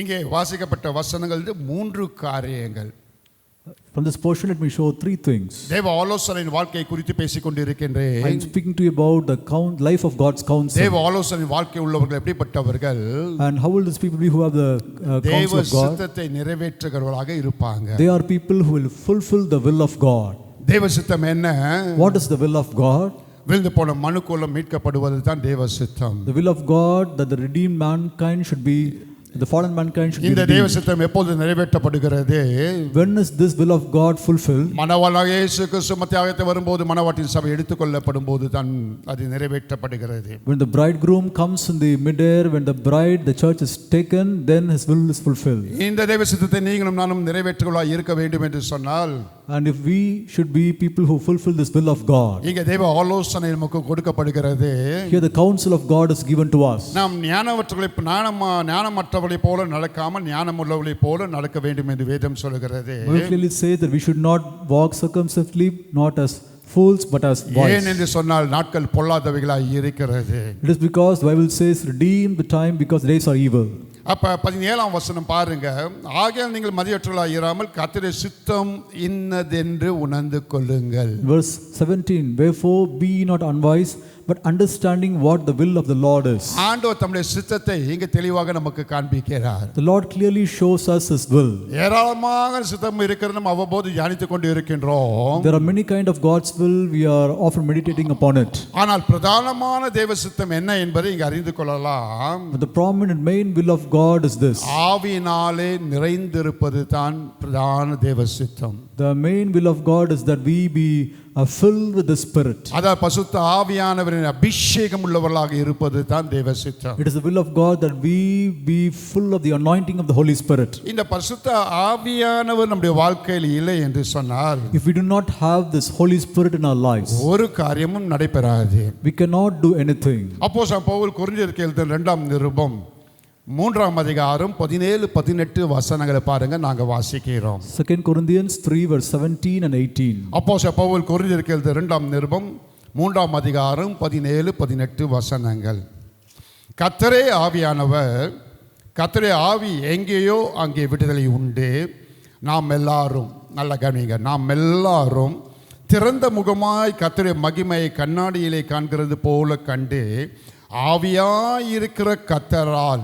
இங்கே வாசிக்கப்பட்ட வசனங்கள் 3 காரியங்கள். From this portion, let me show 3 things. தேவ ஆலோசனையின் வாழ்க்கையை குறித்து பேசிக் I am கொண்டிருக்கின்றேன். speaking to you about the life of God's counsel. தேவ ஆலோசனையின் வாழ்க்கை உள்ளவர்கள் எப்படிப்பட்டவர்கள்? And how will these people be who have the counsel தேவ of God? சித்தத்தை நிறைவேற்றுகிறவர்களாக இருப்பாங்க. They are people who will fulfill the will of God. தேவ சித்தம் என்ன? What is the will of God? விழுந்து போன மனுக்குலம் மீட்கப்படுவது தான் தேவ சித்தம். The will of God that the redeemed mankind should be, the fallen mankind should be இந்த தேவ redeemed. சித்தம் எப்போது நிறைவேற்றப்படுகிறது? When is this will of God fulfilled? மணவாளனாகிய இயேசு கிறிஸ்து மத்தியாகத்து வரும்போது மணவாட்டின் சபை எடுத்துக்கொள்ளப்படும் போது தான் அது நிறைவேற்றப்படுகிறது. When the bridegroom comes in the midair, when the bride, the church is taken, then his will is fulfilled. இந்த தேவ சித்தத்தை நீங்களும் நானும் நிறைவேற்றுகளாய் இருக்க வேண்டும் என்று சொன்னால், And if we should be people who fulfill this will of God, இங்கே தேவ ஆலோசனை நமக்கு கொடுக்கப்படுகிறது. here the counsel of God is given to us. நாம் ஞானமற்றவர்களைப் போல நடக்காமல் ஞானமுள்ளவர்களைப் போல நடக்க வேண்டும் என்று வேதம் சொல்கிறது. We clearly say that we should not walk circumspectly, not as fools, but as wise. ஏன் என்று சொன்னால் நாட்கள் பொல்லாதவைகளாய் இருக்கிறது. It is because the Bible says, redeem the time because days are evil. அப்ப 17ஆம் வசனம் பாருங்க. ஆகையால் நீங்கள் மதியற்றவர்களாய் இராமல் கர்த்தருடைய சித்தம் இன்னதென்று உணர்ந்து கொள்ளுங்கள். Verse 17, wherefore be ye not unwise, but understanding what the will of the Lord is. ஆண்டவர் தம்முடைய சித்தத்தை இங்கே தெளிவாக நமக்கு காண்பிக்கிறார். The Lord clearly shows us his will. ஏராளமான சித்தம் இருக்கிறது, நம்ம அவ்வப்போது தியானித்துக் கொண்டு இருக்கின்றோம். There are many kind of God's will, we are often meditating upon it. ஆனால் பிரதானமான தேவ சித்தம் என்ன என்பதை இங்கே அறிந்து கொள்ளலாம். But the prominent main will of God is this. ஆவியினாலே நிறைந்திருப்பது தான் பிரதான தேவ சித்தம். The main will of God is that we be filled with the Spirit. அதாவது பசுத்த ஆவியானவரின் அபிஷேகம் உள்ளவர்களாக இருப்பது தான் தேவ சித்தம். It is the will of God that we be full of the anointing of the Holy Spirit. இந்த பசுத்த ஆவியானவர் நம்முடைய வாழ்க்கையில் இல்லை என்று சொன்னால், If we do not have this Holy Spirit in our lives, ஒரு காரியமும் நடைபெறாது. we cannot do anything. அப்போஸ்தலன் பவுல் கொரிந்தியருக்கு எழுதின 2ஆம் நிருபம் 3ஆம் அதிகாரம் 17-18 வசனங்களை பாருங்க, நாங்க வாசிக்கிறோம். 2 Corinthians 3 verse 17 and 18. அப்போஸ்தலன் பவுல் கொரிந்தியருக்கு எழுதின 2ஆம் நிருபம் 3ஆம் அதிகாரம் 17-18 வசனங்கள். கர்த்தரே ஆவியானவர். கர்த்தருடைய ஆவி எங்கேயோ அங்கே விடுதலை உண்டு. நாம் எல்லாரும், நல்ல கவனிங்க, நாம் எல்லாரும் திறந்த முகமாய் கர்த்தருடைய மகிமையை கண்ணாடியிலே காண்கிறது போல கண்டு ஆவியாயிருக்கிற கர்த்தரால்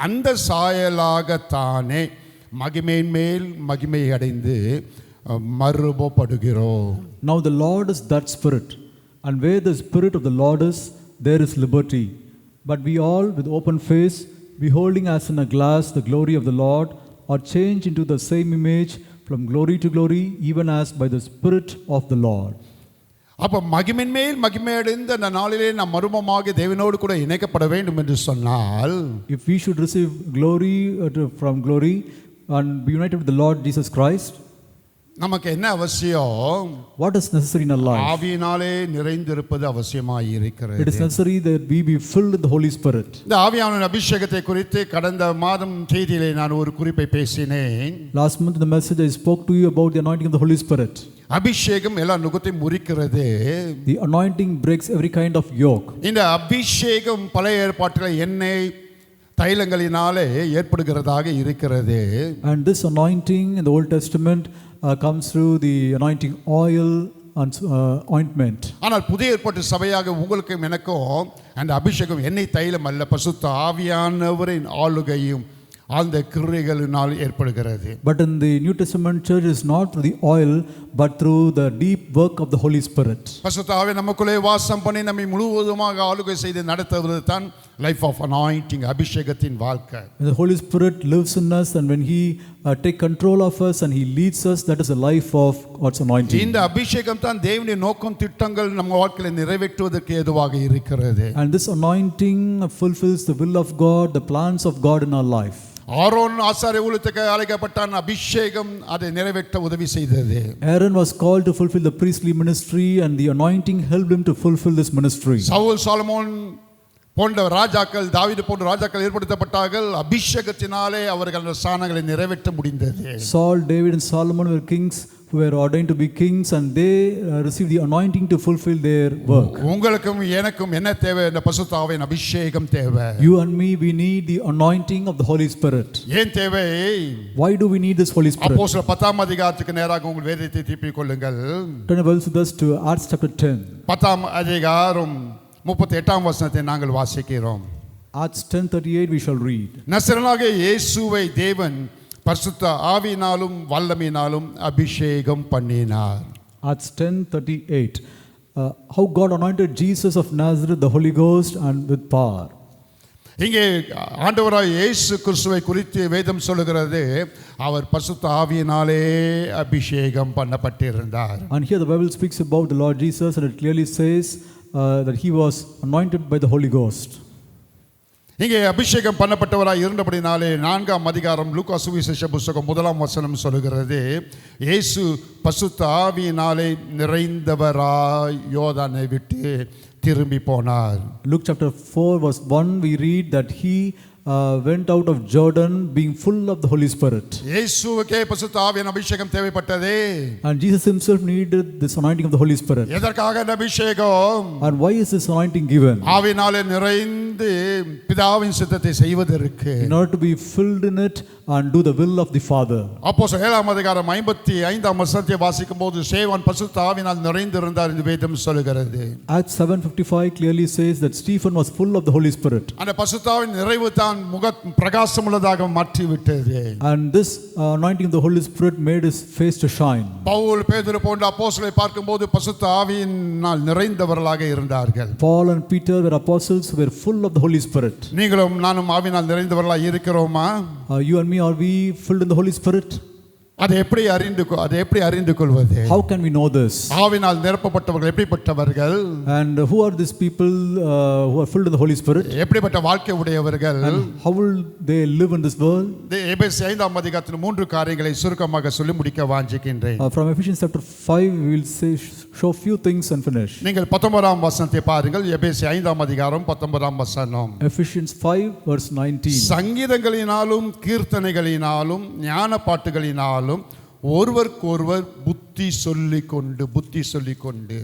அந்த சாயலாகத்தானே மகிமையின் மேல் மகிமை அடைந்து மறுபடுகிறோம். Now the Lord is that Spirit, and where the Spirit of the Lord is, there is liberty. But we all, with open face, beholding as in a glass the glory of the Lord, are changed into the same image from glory to glory, even as by the Spirit of the Lord. அப்போ மகிமையின் மேல் மகிமை அடைந்த அந்த நாளிலே நாம் மறுபமாக தேவனோடு கூட இணைக்கப்பட வேண்டும் என்று சொன்னால், If we should receive glory from glory and be united with the Lord Jesus Christ, நமக்கு என்ன அவசியம்? what is necessary in our life? ஆவியினாலே நிறைந்திருப்பது அவசியமாய் இருக்கிறது. It is necessary that we be filled with the Holy Spirit. இந்த ஆவியானவரின் அபிஷேகத்தை குறித்து கடந்த மாதம் செய்தியிலே நான் ஒரு குறிப்பை பேசினேன். Last month in the message I spoke to you about the anointing of the Holy Spirit. அபிஷேகம் எல்லா நுகத்தையும் முறிக்கிறது. The anointing breaks every kind of yoke. இந்த அபிஷேகம் பழைய ஏற்பாட்டில் எண்ணெய் தைலங்களினாலே ஏற்படுகிறதாக இருக்கிறது. And this anointing in the Old Testament comes through the anointing oil and ointment. ஆனால் புதிய ஏற்பாட்டு சபையாக உங்களுக்கும் எனக்கும் அந்த அபிஷேகம் எண்ணெய் தைலம் அல்ல, பரிசுத்த ஆவியானவரின் ஆளுகையும் அந்த கிரியைகளினால் ஏற்படுகிறது. But in the New Testament church is not through the oil but through the deep work of the Holy Spirit. பரிசுத்த ஆவி நமக்குள்ளே வாசம் பண்ணி நம்மை முழுவதுமாக ஆளுகை செய்து நடத்துவது தான் லைஃப் ஆஃப் அனாயிண்டிங், அபிஷேகத்தின் வாழ்க்கை. The Holy Spirit lives in us, and when he take control of us and he leads us, that is the life of God's anointing. இந்த அபிஷேகம் தான் தேவனுடைய நோக்கம் திட்டங்கள் நம்ம வாழ்க்கையில் நிறைவேற்றுவதற்கு ஏதுவாக இருக்கிறது. And this anointing fulfills the will of God, the plans of God in our life. Aaron ஆசாரிய ஊழியத்துக்கு அழைக்கப்பட்டான். அபிஷேகம் அதை நிறைவேற்ற உதவி செய்தது. Aaron was called to fulfill the priestly ministry, and the anointing helped him to fulfill this ministry. Saul, Solomon போன்ற ராஜாக்கள், தாவீது போன்ற ராஜாக்கள் ஏற்படுத்தப்பட்டார்கள். அபிஷேகத்தினாலே அவர்கள் அந்த ஸ்தானங்களை நிறைவேற்ற முடிந்தது. Saul, David and Solomon were kings who were ordained to be kings, and they received the anointing to fulfill their work. உங்களுக்கும் எனக்கும் என்ன தேவை? இந்த பரிசுத்த ஆவியின் அபிஷேகம் தேவை. You and me, we need the anointing of the Holy Spirit. ஏன் தேவை? Why do we need this Holy Spirit? அப்போஸ்தலர் 10ஆம் அதிகாரத்துக்கு நேராக உங்கள் வேதத்தை திருப்பிக் கொள்ளுங்கள். Turn your Bibles with us to Acts chapter 10. 10ஆம் அதிகாரம் 38ஆம் வசனத்தை நாங்கள் வாசிக்கிறோம். Acts 10:38 we shall read. நசரேயனாகிய இயேசுவை தேவன் பரிசுத்த ஆவியினாலும் வல்லமையினாலும் அபிஷேகம் பண்ணினார். Acts 10:38. How God anointed Jesus of Nazareth, the Holy Ghost and with power. இங்கே ஆண்டவராய் இயேசு கிறிஸ்துவை குறித்து வேதம் சொல்லுகிறது, அவர் பரிசுத்த ஆவியினாலே அபிஷேகம் பண்ணப்பட்டிருந்தார். And here the Bible speaks about the Lord Jesus, and it clearly says that he was anointed by the Holy Ghost. இங்கே அபிஷேகம் பண்ணப்பட்டவராய் இருந்தபடினாலே 4ஆம் அதிகாரம் லூக்கா சுவிசேஷ புத்தகம் 1ஆம் வசனம் சொல்லுகிறது, இயேசு பரிசுத்த ஆவியினாலே நிறைந்தவராய் யோர்தானை விட்டு திரும்பி போனார். Luke chapter 4 verse 1 we read that he went out of Jordan being full of the Holy Spirit. இயேசுவுக்கே பரிசுத்த ஆவியின் அபிஷேகம் தேவைப்பட்டது. And Jesus himself needed this anointing of the Holy Spirit. எதற்காக இந்த அபிஷேகம்? And why is this anointing given? ஆவியினாலே நிறைந்து பிதாவின் சித்தத்தை செய்வதற்கு. In order to be filled in it and do the will of the Father. அப்போஸ்தலர் 7ஆம் அதிகாரம் 55ஆம் வசனத்தை வாசிக்கும்போது ஸ்தேவான் பரிசுத்த ஆவியினால் நிறைந்திருந்தார் என்று வேதம் சொல்கிறது. Acts 7:55 clearly says that Stephen was full of the Holy Spirit. அந்த பரிசுத்த ஆவியின் நிறைவு தான் முக பிரகாசம் உள்ளதாக மாற்றி விட்டது. And this anointing of the Holy Spirit made his face to shine. Pavul, பேதுரு போன்ற அப்போஸ்தலரை பார்க்கும்போது பரிசுத்த ஆவியினால் நிறைந்தவர்களாக இருந்தார்கள். Paul and Peter were apostles who were full of the Holy Spirit. நீங்களும் நானும் ஆவியினால் நிறைந்தவர்களாக இருக்கிறோமா? You and me, are we filled in the Holy Spirit? அதை எப்படி அறிந்து கொள்வது? How can we know this? ஆவியினால் நிரப்பப்பட்டவர்கள் எப்படிப்பட்டவர்கள்? And who are these people who are filled in the Holy Spirit? எப்படிப்பட்ட வாழ்க்கை உடையவர்கள்? And how will they live in this world? எபேசியர் 5ஆம் அதிகாரத்தில் 3 காரியங்களை சுருக்கமாக சொல்லி முடிக்க வாஞ்சிக்கின்றேன். From Ephesians chapter 5 we will show few things and finish. நீங்கள் 19ஆம் வசனத்தை பாருங்கள். எபேசியர் 5ஆம் அதிகாரம் 19ஆம் வசனம். Ephesians 5 verse 19. சங்கீதங்களினாலும் கீர்த்தனைகளினாலும் ஞான பாட்டுகளினாலும் ஒருவருக்கொருவர் புத்தி சொல்லிக்கொண்டு.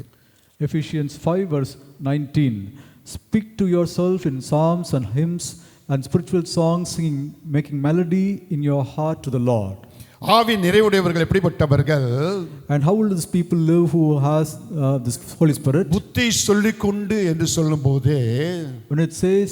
Ephesians 5 verse 19. Speak to yourself in psalms and hymns and spiritual songs, singing, making melody in your heart to the Lord. ஆவி நிறைவுடையவர்கள் எப்படிப்பட்டவர்கள்? And how will these people live who has this Holy Spirit? புத்தி சொல்லிக்கொண்டு என்று சொல்லும்போது When it says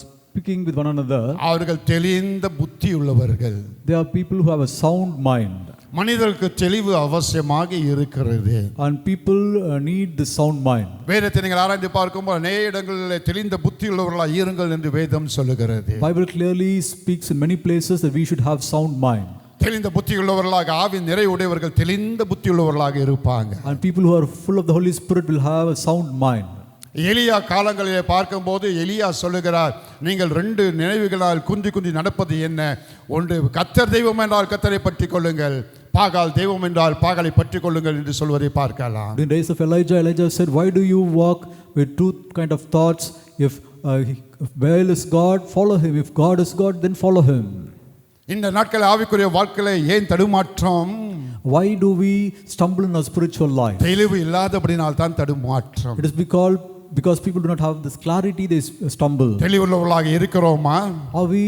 speaking with one another, அவர்கள் தெளிந்த புத்தி உள்ளவர்கள். they are people who have a sound mind. மனிதர்களுக்கு தெளிவு அவசியமாக இருக்கிறது. And people need the sound mind. வேதத்தை நீங்கள் ஆராய்ந்து பார்க்கும்போது அநேக இடங்களில் தெளிந்த புத்தி உள்ளவர்களாக இருங்கள் என்று வேதம் சொல்லுகிறது. Bible clearly speaks in many places that we should have sound mind. தெளிந்த புத்தி உள்ளவர்களாக, ஆவி நிறைவுடையவர்கள் தெளிந்த புத்தி உள்ளவர்களாக இருப்பாங்க. And people who are full of the Holy Spirit will have a sound mind. எலியா காலங்களிலே பார்க்கும்போது எலியா சொல்லுகிறார், நீங்கள் 2 நினைவுகளால் குந்தி குந்தி நடப்பது என்ன? ஒன்று கர்த்தர் தெய்வம் என்றால் கர்த்தரை பற்றி கொள்ளுங்கள், பாகால் தெய்வம் என்றால் பாகாலை பற்றி கொள்ளுங்கள் என்று சொல்வதை பார்க்கலாம். In the days of Elijah said, why do you walk with two kind of thoughts? If Baal is God, follow him. If God is God, then follow him. இந்த நாட்கள் ஆவிக்குரிய வாழ்க்கையில ஏன் தடுமாற்றம்? Why do we stumble in our spiritual life? தெளிவு இல்லாதபடினால் தான் தடுமாற்றம். It is because people do not have this clarity, they stumble. தெளிவுள்ளவர்களாக இருக்கிறோமா? Are we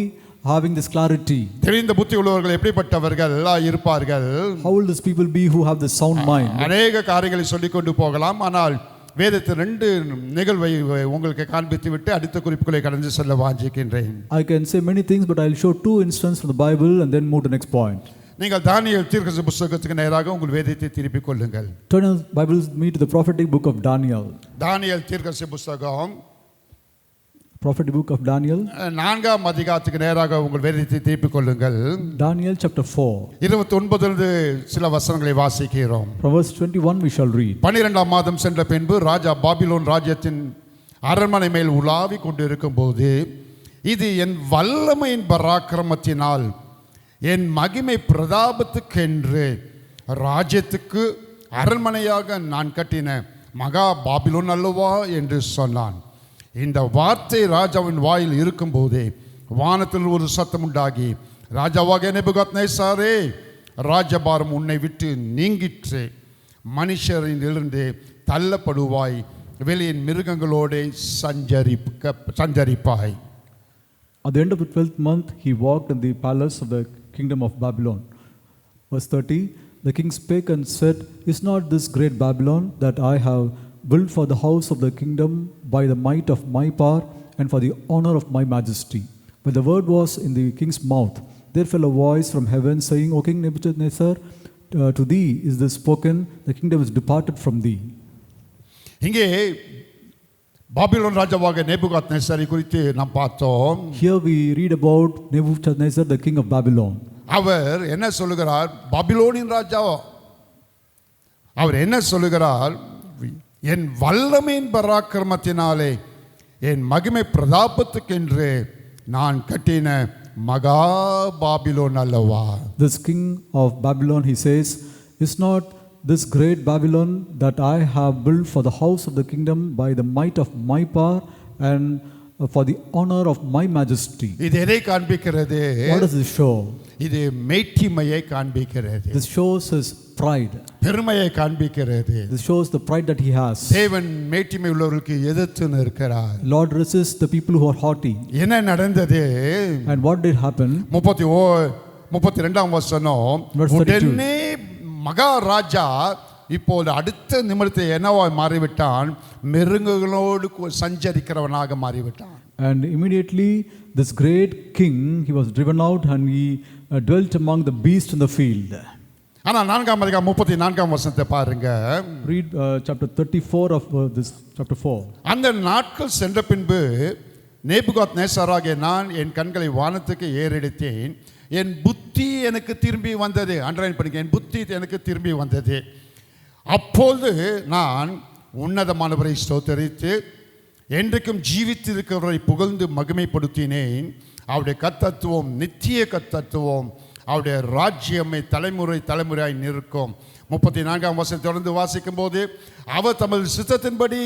having this clarity? தெளிந்த புத்தி உள்ளவர்கள் எப்படிப்பட்டவர்கள் இருப்பார்கள்? How will these people be who have the sound mind? அநேக காரியங்களை சொல்லிக் கொண்டு போகலாம். ஆனால் வேதத்தில் 2 நிகழ்வை உங்களுக்கு காண்பித்து விட்டு அடுத்த குறிப்புகளை கடந்து செல்ல வாஞ்சிக்கின்றேன். I can say many things, but I'll show 2 instances from the Bible and then move to the next point. நீங்கள் தானியேல் தீர்க்கதரிசி புத்தகத்துக்கு நேராக உங்கள் வேதத்தை திருப்பிக் கொள்ளுங்கள். Turn your Bibles me to the prophetic book of Daniel. தானியேல் தீர்க்கதரிசி புத்தகம் Prophetic book of Daniel. 4ஆம் அதிகாரத்துக்கு நேராக உங்கள் வேதத்தை திருப்பிக் கொள்ளுங்கள். Daniel chapter 4. 29 சில வசனங்களை வாசிக்கிறோம். From verse 21 we shall read. 12ஆம் மாதம் சென்ற பின்பு ராஜா பாபிலோன் ராஜ்யத்தின் அரண்மனை மேல் உலாவி கொண்டிருக்கும் போது, இது என் வல்லமையின் பராக்கிரமத்தினால் என் மகிமை பிரதாபத்துக்கென்று ராஜ்யத்துக்கு அரண்மனையாக நான் கட்டின மகா பாபிலோன் அல்லவா என்று சொன்னான். இந்த வார்த்தை ராஜாவின் வாயில் இருக்கும்போதே வானத்தில் ஒரு சத்தம் உண்டாகி, ராஜாவாக நேபுகாத்நேசாரே, ராஜபாரம் உன்னை விட்டு நீங்கிற்று, மனுஷரிலிருந்து தள்ளப்படுவாய், வெளியின் மிருகங்களோடு சஞ்சரிப்பாய். At the end of the 12th month, he walked in the palace of the kingdom of Babylon. Verse 30, the king spake and said, is not this great Babylon that I have built for the house of the kingdom by the might of my power and for the honor of my majesty? When the word was in the king's mouth, there fell a voice from heaven saying, O King Nebuchadnezzar, to thee is this spoken, the kingdom is departed from thee. இங்கே Babylon ராஜாவாக நேபுகாத்நேசரை குறித்து நாம் பார்த்தோம். Here we read about Nebuchadnezzar, the king of Babylon. அவர் என்ன சொல்லுகிறார்? பாபிலோனின் ராஜா. அவர் என்ன சொல்லுகிறார்? என் வல்லமையின் பராக்கிரமத்தினாலே என் மகிமை பிரதாபத்துக்கென்று நான் கட்டின மகா பாபிலோன் அல்லவா. This king of Babylon, he says, is not this great Babylon that I have built for the house of the kingdom by the might of my power and for the honor of my majesty. இது எதை காண்பிக்கிறது? What does this show? இது மேட்டிமையை காண்பிக்கிறது. This shows his pride. பெருமையை காண்பிக்கிறது. This shows the pride that he has. தேவன் மேட்டிமை உள்ளவர்களுக்கு எதிர்த்து நிற்கிறார். Lord resists the people who are haughty. என்ன நடந்தது? And what did happen? 32ஆம் வசனம், உடனே மகாராஜா இப்போது அடுத்த நிமிடத்தில் என்னவாய் மாறிவிட்டான்? மிருகங்களோடு சஞ்சரிக்கிறவனாக மாறிவிட்டான். And immediately this great king, he was driven out and he dwelt among the beasts in the field. ஆனால் 4ஆம் அதிகாரம் 34ஆம் வசனத்தை பாருங்க. Read chapter 34 of this chapter 4. அந்த நாட்கள் சென்ற பின்பு நேபுகாத்நேசராகிய நான் என் கண்களை வானத்துக்கு ஏறெடுத்தேன், என் புத்தி எனக்கு திரும்பி வந்தது. அண்டர்லைன் பண்ணிக்க, என் புத்தி எனக்கு திரும்பி வந்தது. அப்போது நான் உன்னதமானவரை ஸ்தோத்தரித்து என்றைக்கும் ஜீவித்திருக்கிறவரை புகழ்ந்து மகிமைப்படுத்தினேன். அவருடைய கர்த்தத்துவம் நித்திய கர்த்தத்துவம், அவருடைய ராஜ்யமை தலைமுறை தலைமுறையாய் நிற்கும். 34ஆம் வசனம் தொடர்ந்து வாசிக்கும் போது, அவர் தமது சித்தத்தின்படி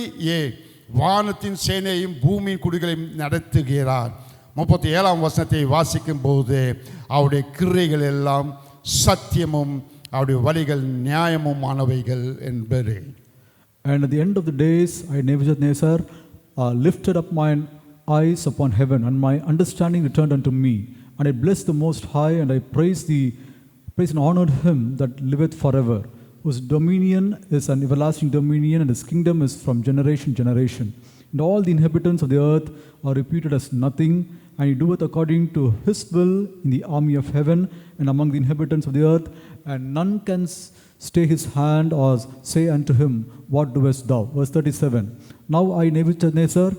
வானத்தின் சேனையும் பூமியின் குடிகளையும் நடத்துகிறார். 37ஆம் வசனத்தை வாசிக்கும் போது, அவருடைய கிரியைகள் எல்லாம் சத்தியமும் அவருடைய வழிகள் நியாயமுமானவைகள் என்பது. And at the end of the days, I Nebuchadnezzar, lifted up mine eyes upon heaven, and my understanding returned unto me. And I blessed the Most High, and I praised and honored him that liveth forever, whose dominion is an everlasting dominion, and his kingdom is from generation to generation. And all the inhabitants of the earth are reputed as nothing, and he doeth according to his will in the army of heaven and among the inhabitants of the earth, and none can stay his hand or say unto him, What doest thou? Verse 37. Now I, Nebuchadnezzar,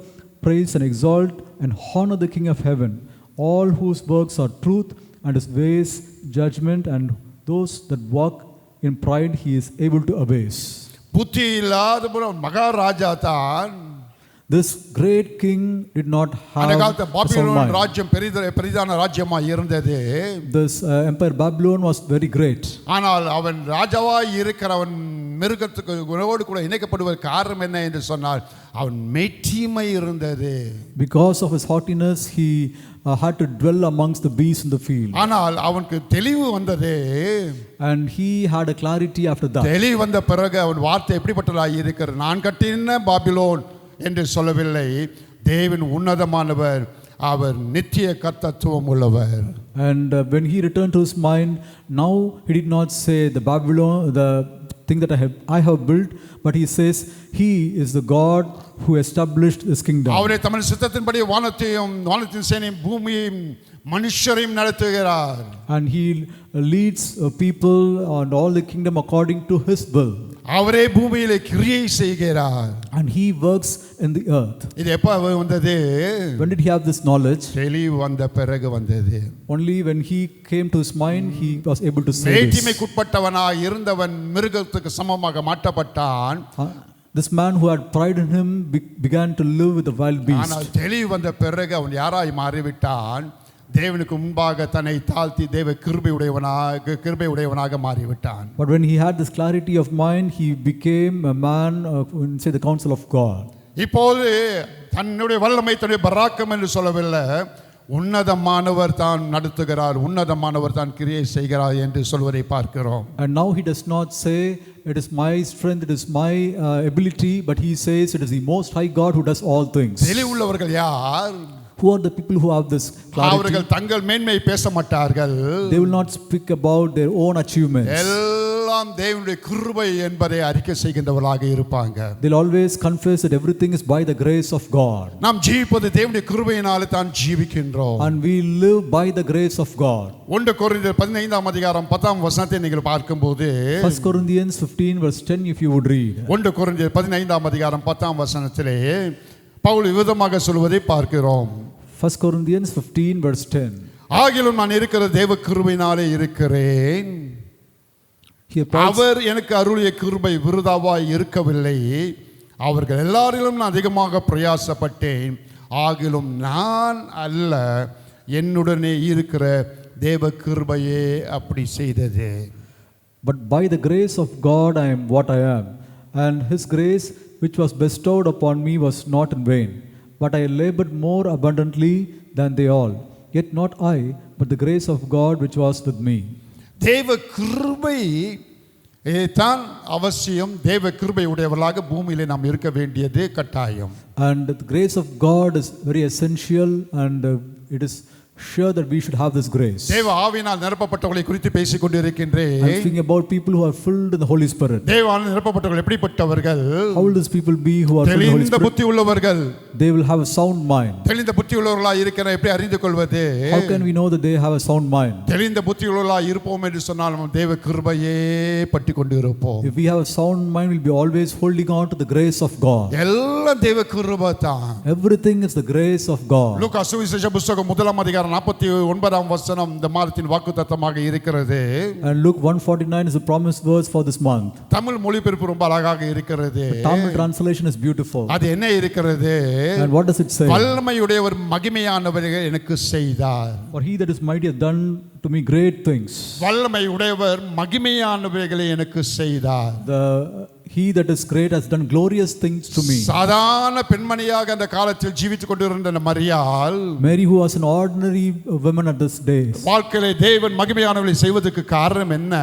praise and exalt and honor the King of heaven, all whose works are truth, and his ways judgment, and those that walk in pride he is able to abase. புத்தி இல்லாத மகாராஜா தான். This great king did not அந்த have காலத்து a sound Babylon mind. ராஜ்யம் பெரிதான ராஜ்யமாக இருந்தது. This empire Babylon was very great. ஆனால் அவன் ராஜாவாய் இருக்கிறவன் மிருகத்துக்கு உணவோடு கூட இணைக்கப்படுவதற்கு காரணம் என்ன என்று சொன்னால் அவன் மெய்த்தீமை இருந்தது. Because of his haughtiness he had to dwell amongst the beasts in the field. ஆனால் அவனுக்கு தெளிவு வந்தது. And he had a clarity after that. தெளிவு வந்த பிறகு அவன் வார்த்தை எப்படிப்பட்டதாய் இருக்கிறது? நான் கட்டின பாபிலோன் என்று சொல்லவில்லை. தேவன் உன்னதமானவர், அவர் நித்திய கர்த்தத்துவம் உள்ளவர். And when he returned to his mind, now he did not say the Babylon, the thing that I have built, but he says he is the God who established his kingdom. அவரே தமது சித்தத்தின்படி வானத்தின் சேனையும் பூமியையும் மனுஷரையும் நடத்துகிறார். And he leads people and all the kingdom according to his will. அவரே பூமியிலே கிரியை செய்கிறார். And he works in the earth. இது எப்ப வந்தது? When did he have this knowledge? தெளிவு வந்த பிறகு வந்தது. Only when he came to his mind he was able to say this. மேட்டிமைக்குட்பட்டவனாய் இருந்தவன் மிருகத்துக்கு சமமாக மாற்றப்பட்டான். This man who had pride in him began to live with the wild beast. ஆனால் தெளிவு வந்த பிறகு அவன் யாராய் மாறிவிட்டான்? தேவனுக்கு முன்பாக தன்னை தாழ்த்தி தேவ கிருபை உடையவனாக மாறிவிட்டான். But when he had this clarity of mind, he became a man say the counsel of God. இப்போது தன்னுடைய வல்லமை தன்னுடைய பராக்கம் என்று சொல்லவில்லை, உன்னதமானவர் தான் நடத்துகிறார், உன்னதமானவர் தான் கிரியை செய்கிறார் என்று சொல்வதை பார்க்கிறோம். And now he does not say it is my strength, it is my ability, but he says it is the most high God who does all things. தெளிவுள்ளவர்கள் யார்? Who are the people who have this clarity? அவர்கள் தங்கள் மேன்மை பேச மாட்டார்கள். They will not speak about their own achievements. எல்லாம் தேவனுடைய கிருபை என்பதை அறிக்கை செய்கின்றவர்களாக இருப்பாங்க. They'll always confess that everything is by the grace of God. நாம் ஜீவிப்பது தேவனுடைய கிருபையினாலே தான் ஜீவிக்கின்றோம். And we live by the grace of God. 1 கொரிந்தியர் 15 அதிகாரம் 10 வசனத்தை நீங்கள் பார்க்கும்போது 1 Corinthians 15 verse 10 if you would read. 1 கொரிந்தியர் 15 அதிகாரம் 10 வசனத்திலே பவுல் விதமாக சொல்வதை பார்க்கிறோம். 1 Corinthians 15 verse 10. ஆகிலும் நான் இருக்கிற தேவ கிருபையினாலே இருக்கிறேன். அவர் எனக்கு அருளிய கிருபை விருதாவாய் இருக்கவில்லை. அவர்கள் எல்லாரிலும் நான் அதிகமாக பிரயாசப்பட்டேன். ஆகிலும் நான் அல்ல, என்னுடனே இருக்கிற தேவ கிருபையே அப்படி செய்தது. But by the grace of God I am what I am, and his grace which was bestowed upon me was not in vain. But I labored more abundantly than they all. Yet not I, but the grace of God which was with me. தேவ கிருபை தான் அவசியம். தேவ கிருபை உடையவர்களாக பூமியிலே நாம் இருக்க வேண்டியது கட்டாயம். And the grace of God is very essential, and it is sure that we should have this grace. தேவ ஆவியினால் நிரப்பப்பட்டவர்களை குறித்து பேசிக் கொண்டிருக்கின்றேன். I'm speaking about people who are filled in the Holy Spirit. தேவ ஆவியினால் நிரப்பப்பட்டவர்கள் எப்படிப்பட்டவர்கள்? How will these people be who are filled in the Holy தெளிந்த Spirit? புத்தி உள்ளவர்கள். They will have a sound mind. தெளிந்த புத்தி உள்ளவர்களாய் இருக்கிற எப்படி அறிந்து கொள்வது? How can we know that they have a sound mind? தெளிந்த புத்தி உள்ளவர்களாய் இருப்போம் என்று சொன்னால் நாம் தேவ கிருபையே பற்றி கொண்டு இருப்போம். If we have a sound mind, we'll be always holding on to the grace of God. எல்லாம் தேவ கிருபை தான். Everything is the grace of God. லூக்கா சுவிசேஷ புத்தகம் 1 அதிகாரம் 49 வசனம் இந்த மாதத்தின் வாக்குத்தத்தமாக இருக்கிறது. And Luke 1:49 is a promised verse for this month. Tamil மொழிபெயர்ப்பு ரொம்ப அழகாக இருக்கிறது. The Tamil translation is beautiful. அது என்ன இருக்கிறது? And what does it say? வல்லமையுடையவர் மகிமையானவர்கள் எனக்கு செய்தார். For he that is mighty hath done to me great things. வல்லமையுடையவர் மகிமையானவர்களை எனக்கு செய்தார். he that is great has done glorious things to me. சாதாரண பெண்மணியாக அந்த காலத்தில் ஜீவித்துக் கொண்டிருந்த அந்த மரியாள், Mary, who was an ordinary woman at this day, வாழ்க்கையிலே தேவன் மகிமையானவர்களை செய்வதற்கு காரணம் என்ன?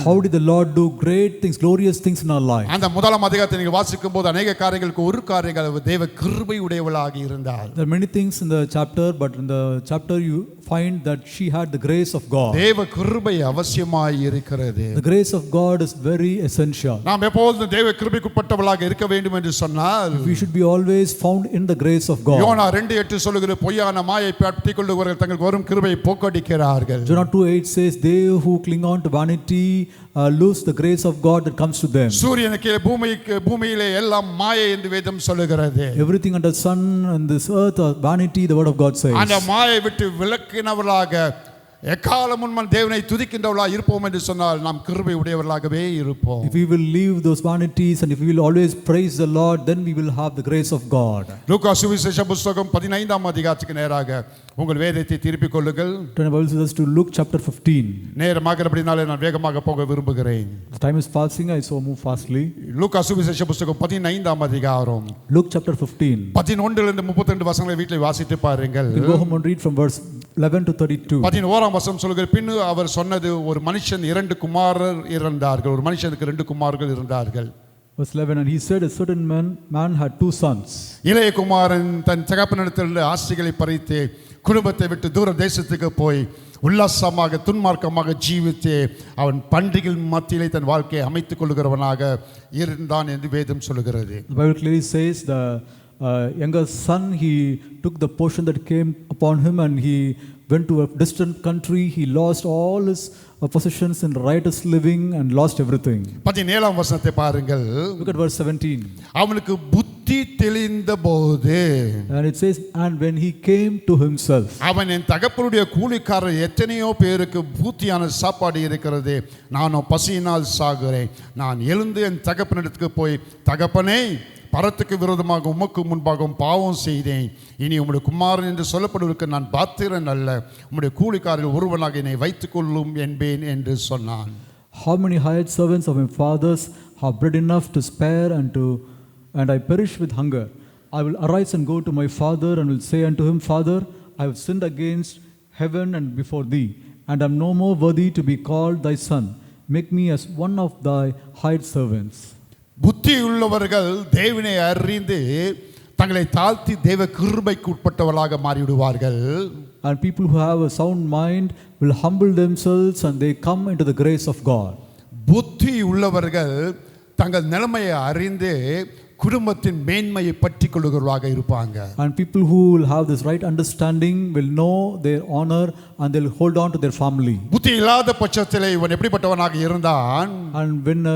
how did the Lord do great things, glorious things in our life? அந்த முதலாம் அதிகாரத்தை நீங்க வாசிக்கும் போது அநேக காரியங்களுக்கு ஒரு காரியங்கள் தேவ கிருபை உடையவளாக இருந்தாள். There are many things in the chapter, but in the chapter you find that she had the grace of God. தேவ கிருபை அவசியமாய் இருக்கிறது. The grace of God is very essential. நாம் எப்போதும் தேவ கிருபைக்குட்பட்டவளாக இருக்க வேண்டும் என்று சொன்னால், We should be always found in the grace of God. Jonah 2:8 சொல்லுகிற பொய்யான மாயை பற்றிக் கொள்ளுகிறவர்கள் தங்களுக்கு வரும் கிருபையை போக்கடிக்கிறார்கள். Jonah 2:8 says, they who cling on to vanity lose the grace of God that comes to them. சூரியனுக்கு பூமியிலே எல்லாம் மாயை என்று வேதம் சொல்லுகிறது. Everything under the sun and this earth are vanity, the word of God says. அந்த மாயை விட்டு விலக்கினவர்களாக எக்காலம் முன்மன் தேவனை துதிக்கின்றவர்களாக இருப்போம் என்று சொன்னால் நாம் கிருபை உடையவர்களாகவே இருப்போம். If we will leave those vanities and if we will always praise the Lord, then we will have the grace of God. லூக்கா சுவிசேஷ புத்தகம் 15ஆம் அதிகாரத்துக்கு நேராக உங்கள் வேதத்தை திருப்பிக் கொள்ளுங்கள். Turn your Bibles with us to Luke chapter 15. நேரமாகிறபடினாலே நான் வேகமாக போக விரும்புகிறேன். The time is passing, I so move fastly. லூக்கா சுவிசேஷ புத்தகம் 15ஆம் அதிகாரம் Luke chapter 15. 11 இருந்து 32 வசனங்களை வீட்டில் வாசித்து பாருங்கள். We'll go home and read from verse 11 to 32. 11ஆம் வசனம் சொல்லுகிற, பின்னு அவர் சொன்னது, ஒரு மனுஷன் 2 குமாரர் இருந்தார்கள். ஒரு மனுஷனுக்கு 2 குமாரர்கள் இருந்தார்கள். Verse 11, and he said, a certain man had 2 sons. இளைய குமாரன் தன் தகப்பனிடத்தில் ஆஸ்திகளை பறித்து குடும்பத்தை விட்டு தூர தேசத்துக்கு போய் உல்லாசமாக துன்மார்க்கமாக ஜீவித்து அவன் பண்டிகை மத்தியிலே தன் வாழ்க்கையை அமைத்துக் கொள்ளுகிறவனாக இருந்தான் என்று வேதம் சொல்லுகிறது. The Bible clearly says the younger son, he took the portion that came upon him and he went to a distant country. He lost all his possessions in riotous living and lost everything. 17ஆம் வசனத்தை பாருங்கள். Look at verse 17. அவனுக்கு புத்தி தெளிந்த போது, And it says, and when he came to himself. அவன் என் தகப்பனுடைய கூலிக்காரர் எத்தனையோ பேருக்கு பூத்தியான சாப்பாடு இருக்கிறது, நானும் பசியினால் சாகிறேன். நான் எழுந்து என் தகப்பனிடத்துக்கு போய், தகப்பனே, பரத்துக்கு விரோதமாக உமக்கு முன்பாகவும் பாவம் செய்தேன். இனி உம்முடைய குமாரன் என்று சொல்லப்படுவதற்கு நான் பாத்திரன் அல்ல. உம்முடைய கூலிக்காரில் ஒருவனாக என்னை வைத்துக் கொள்ளும் என்பேன் என்று சொன்னான். How many hired servants of my fathers have bread enough to spare and I perish with hunger? I will arise and go to my father and will say unto him, Father, I have sinned against heaven and before thee, and am no more worthy to be called thy son. Make me as one of thy hired servants. புத்தி உள்ளவர்கள் தேவனை அறிந்து தங்களை தாழ்த்தி தேவ கிருபைக்கு உட்பட்டவர்களாக மாறிவிடுவார்கள். And people who have a sound mind will humble themselves and they come into the grace of God. புத்தி உள்ளவர்கள் தங்கள் நிலைமையை அறிந்து குடும்பத்தின் மேன்மையை பற்றிக் கொள்ளுகிறவர்களாக இருப்பாங்க. And people who will have this right understanding will know their honor and they'll hold on to their family. புத்தி இல்லாத பட்சத்தில் இவன் எப்படிப்பட்டவனாக இருந்தான்? And when in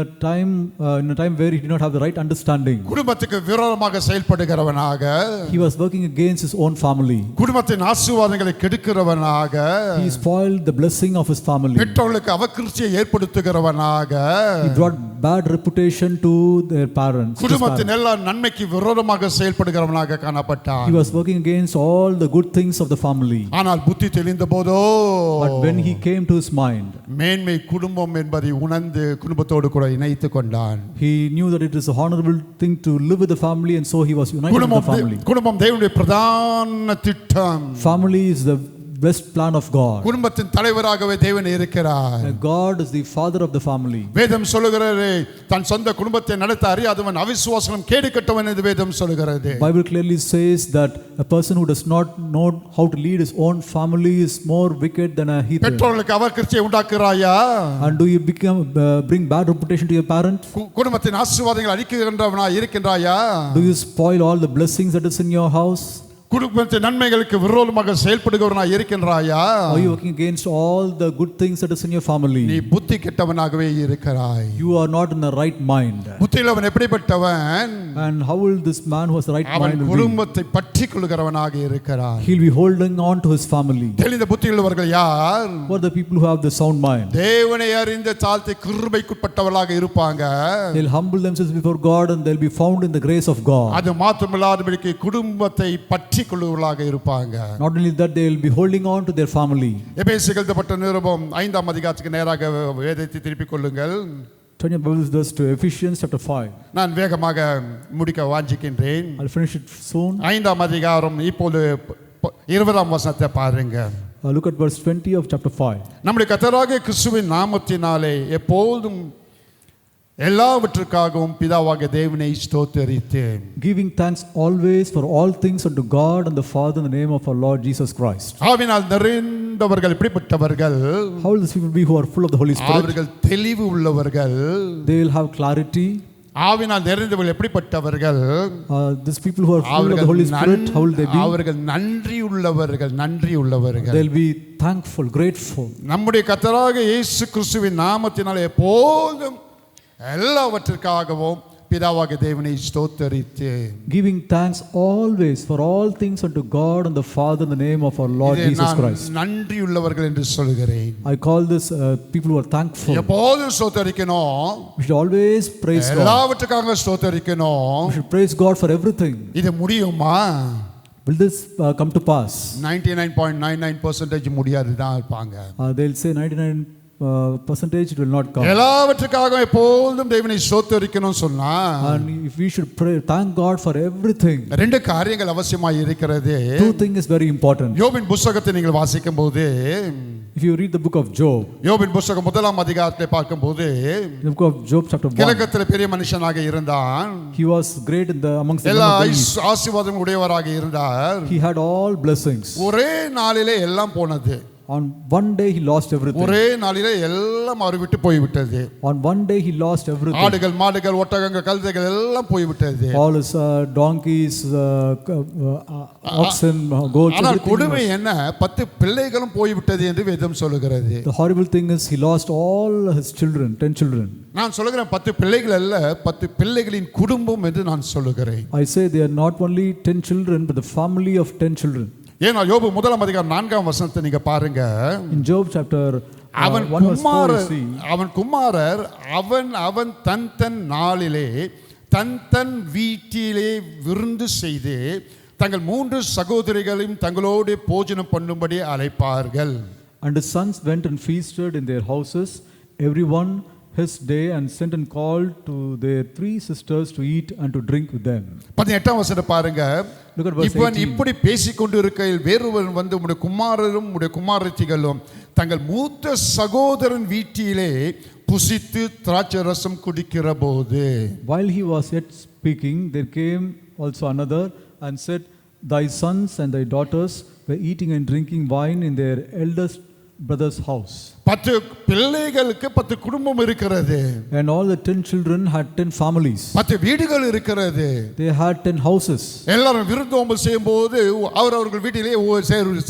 a time where he did not have the right understanding, குடும்பத்துக்கு விரோதமாக செயல்படுகிறவனாக, he was working against his own family. குடும்பத்தின் ஆசீர்வாதங்களை கெடுக்கிறவனாக, He spoiled the blessing of his family. பெற்றோர்களுக்கு அவகிருச்சியை ஏற்படுத்துகிறவனாக, He brought bad reputation to their parents. குடும்பத்தின் எல்லா நன்மைக்கு விரோதமாக செயல்படுகிறவனாக காணப்பட்டான். He was working against all the good things of the family. ஆனால் புத்தி தெளிந்த போதோ, But when he came to his mind, மேன்மை குடும்பம் என்பதை உணர்ந்து குடும்பத்தோடு கூட இணைத்துக் கொண்டான். he knew that it is a honorable thing to live with the family, and so he was united with the family. குடும்பம் தேவனுடைய பிரதான திட்டம். Family is the best plan of God. குடும்பத்தின் தலைவராகவே தேவன் இருக்கிறார். God is the father of the family. வேதம் சொல்லுகிறது, தன் சொந்த குடும்பத்தை நடத்த அறியாதவன் அவிசுவாசம் கேடு கெட்டவன் என்று வேதம் சொல்லுகிறது. Bible clearly says that a person who does not know how to lead his own family is more wicked than a heathen. பெற்றோர்களுக்கு அவகிருச்சியை உண்டாக்குறாயா? And do you bring bad reputation to your parents? குடும்பத்தின் ஆசீர்வாதங்களை அழிக்கின்றவனா இருக்கின்றாயா? Do you spoil all the blessings that is in your house? குடும்பத்தின் நன்மைகளுக்கு விரோதமாக செயல்படுகிறவனாய் இருக்கின்றாயா? Are you working against all the good things that is in your family? நீ புத்தி கெட்டவனாகவே இருக்கிறாய். You are not in the right mind. புத்தியுள்ளவன் எப்படிப்பட்டவன்? And how will this man who has the right mind அவன் be? குடும்பத்தை பற்றிக் கொள்கிறவனாக இருக்கிறான். He'll be holding on to his family. தெளிந்த புத்தியுள்ளவர்கள் யார்? Who are the people who have the sound mind? தேவனை அறிந்த தாழ்த்தி கிருபைக்குட்பட்டவர்களாக இருப்பாங்க. They'll humble themselves before God and they'll be found in the grace of God. அது மாத்திரமல்லாதபடிக்கு குடும்பத்தை பற்றிக் கொள்ளுவர்களாக இருப்பாங்க. Not only that, they will be holding on to their family. எபேசியருக்கு எழுதப்பட்ட நிருபம் 5ஆம் அதிகாரத்துக்கு நேராக வேதத்தை திருப்பிக் கொள்ளுங்கள். Turn your Bibles thus to Ephesians chapter 5. நான் வேகமாக முடிக்க வாஞ்சிக்கின்றேன். I'll finish it soon. 5ஆம் அதிகாரம் இப்போது 20ஆம் வசனத்தை பாருங்க. Look at verse 20 of chapter 5. நம்முடைய கர்த்தராகிய கிறிஸ்துவின் நாமத்தினாலே எப்போதும் எல்லாவற்றுக்காகவும் பிதாவாகிய தேவனை ஸ்தோத்திரித்து, Giving thanks always for all things unto God and the Father in the name of our Lord Jesus Christ. ஆவினால் நிறைந்தவர்கள் எப்படிப்பட்டவர்கள்? How will these people be who are full of the Holy Spirit? அவர்கள் தெளிவு உள்ளவர்கள். They will have clarity. ஆவினால் நிறைந்தவர்கள் எப்படிப்பட்டவர்கள்? These people who are full of the Holy Spirit, how will they be? அவர்கள் நன்றி உள்ளவர்கள். They'll be thankful, grateful. நம்முடைய கர்த்தராகிய இயேசு கிறிஸ்துவின் நாமத்தினாலே எப்போதும் எல்லாவற்றுக்காகவும் பிதாவாகிய தேவனை ஸ்தோத்திரித்து, Giving thanks always for all things unto God and the Father in the name of our Lord Jesus Christ. நன்றி உள்ளவர்கள் என்று சொல்கிறேன். I call this people who are thankful. எப்போதும் ஸ்தோத்திரிக்கணும். We should always praise God. எல்லாவற்றுக்காக ஸ்தோத்திரிக்கணும். We should praise God for everything. இது முடியுமா? Will this come to pass? 99.99% முடியாது தான் இருப்பாங்க. They'll say 99% it will not come. எல்லாவற்றுக்காக எப்போதும் தேவனை ஸ்தோத்திரிக்கணும் சொன்னா, And if we should pray, thank God for everything. ரெண்டு காரியங்கள் அவசியமாய் இருக்கிறது. Two things is very important. யோபின் புத்தகத்தை நீங்கள் வாசிக்கும் போது, If you read the book of Job, யோபின் புத்தகம் 1ஆம் அதிகாரத்தை பார்க்கும்போது, the book of Job chapter 1, கிழக்கத்தில் பெரிய மனுஷனாக இருந்தான். he was great in the amongst the எல்லா men of the east. ஆசீர்வாதம் உடையவராக இருந்தார். He had all blessings. ஒரே நாளிலே எல்லாம் போனது. On one day he lost everything. ஒரே நாளிலே எல்லாம் அவரை விட்டு போய்விட்டது. On one day he lost everything. ஆடுகள், மாடுகள், ஒட்டகங்கள், கழுதைகள் எல்லாம் போய்விட்டது. All his donkeys, oxen, goats, ஆனால் everything. கொடுமை என்ன? 10 பிள்ளைகளும் போய்விட்டது என்று வேதம் சொல்லுகிறது. The horrible thing is he lost all his children, 10 children. நான் சொல்லுகிறேன் 10 பிள்ளைகள் அல்ல, 10 பிள்ளைகளின் குடும்பம் என்று நான் சொல்லுகிறேன். I say they are not only 10 children but the family of 10 children. ஏன்னா யோபு 1ஆம் அதிகாரம் 4ஆம் வசனத்தை நீங்க பாருங்க. In Job chapter அவன் 1 verse 4 you see, குமாரர் அவன் தன் நாளிலே தன் வீட்டிலே விருந்து செய்து தங்கள் 3 சகோதரிகளையும் தங்களோடு போஜனம் பண்ணும்படி அழைப்பார்கள். And his sons went and feasted in their houses, everyone his day, and sent and called to their 3 sisters to eat and to drink with them. 18ஆம் வசனம் பாருங்க. Look at verse 18. இப்படி பேசிக்கொண்டு இருக்கையில் வேறொருவன் வந்து உம்முடைய குமாரரும் உம்முடைய குமாரத்திகளும் தங்கள் மூத்த சகோதரன் வீட்டிலே புசித்து திராட்சை ரசம் குடிக்கிற போது, While he was yet speaking, there came also another and said, Thy sons and thy daughters were eating and drinking wine in their eldest brother's house. 10 பிள்ளைகளுக்கு 10 குடும்பம் இருக்கிறது. And all the 10 children had 10 families. 10 வீடுகள் இருக்கிறது. They had 10 houses. எல்லாரும் விருந்தோம்பல் செய்யும்போது அவர்கள் வீட்டிலே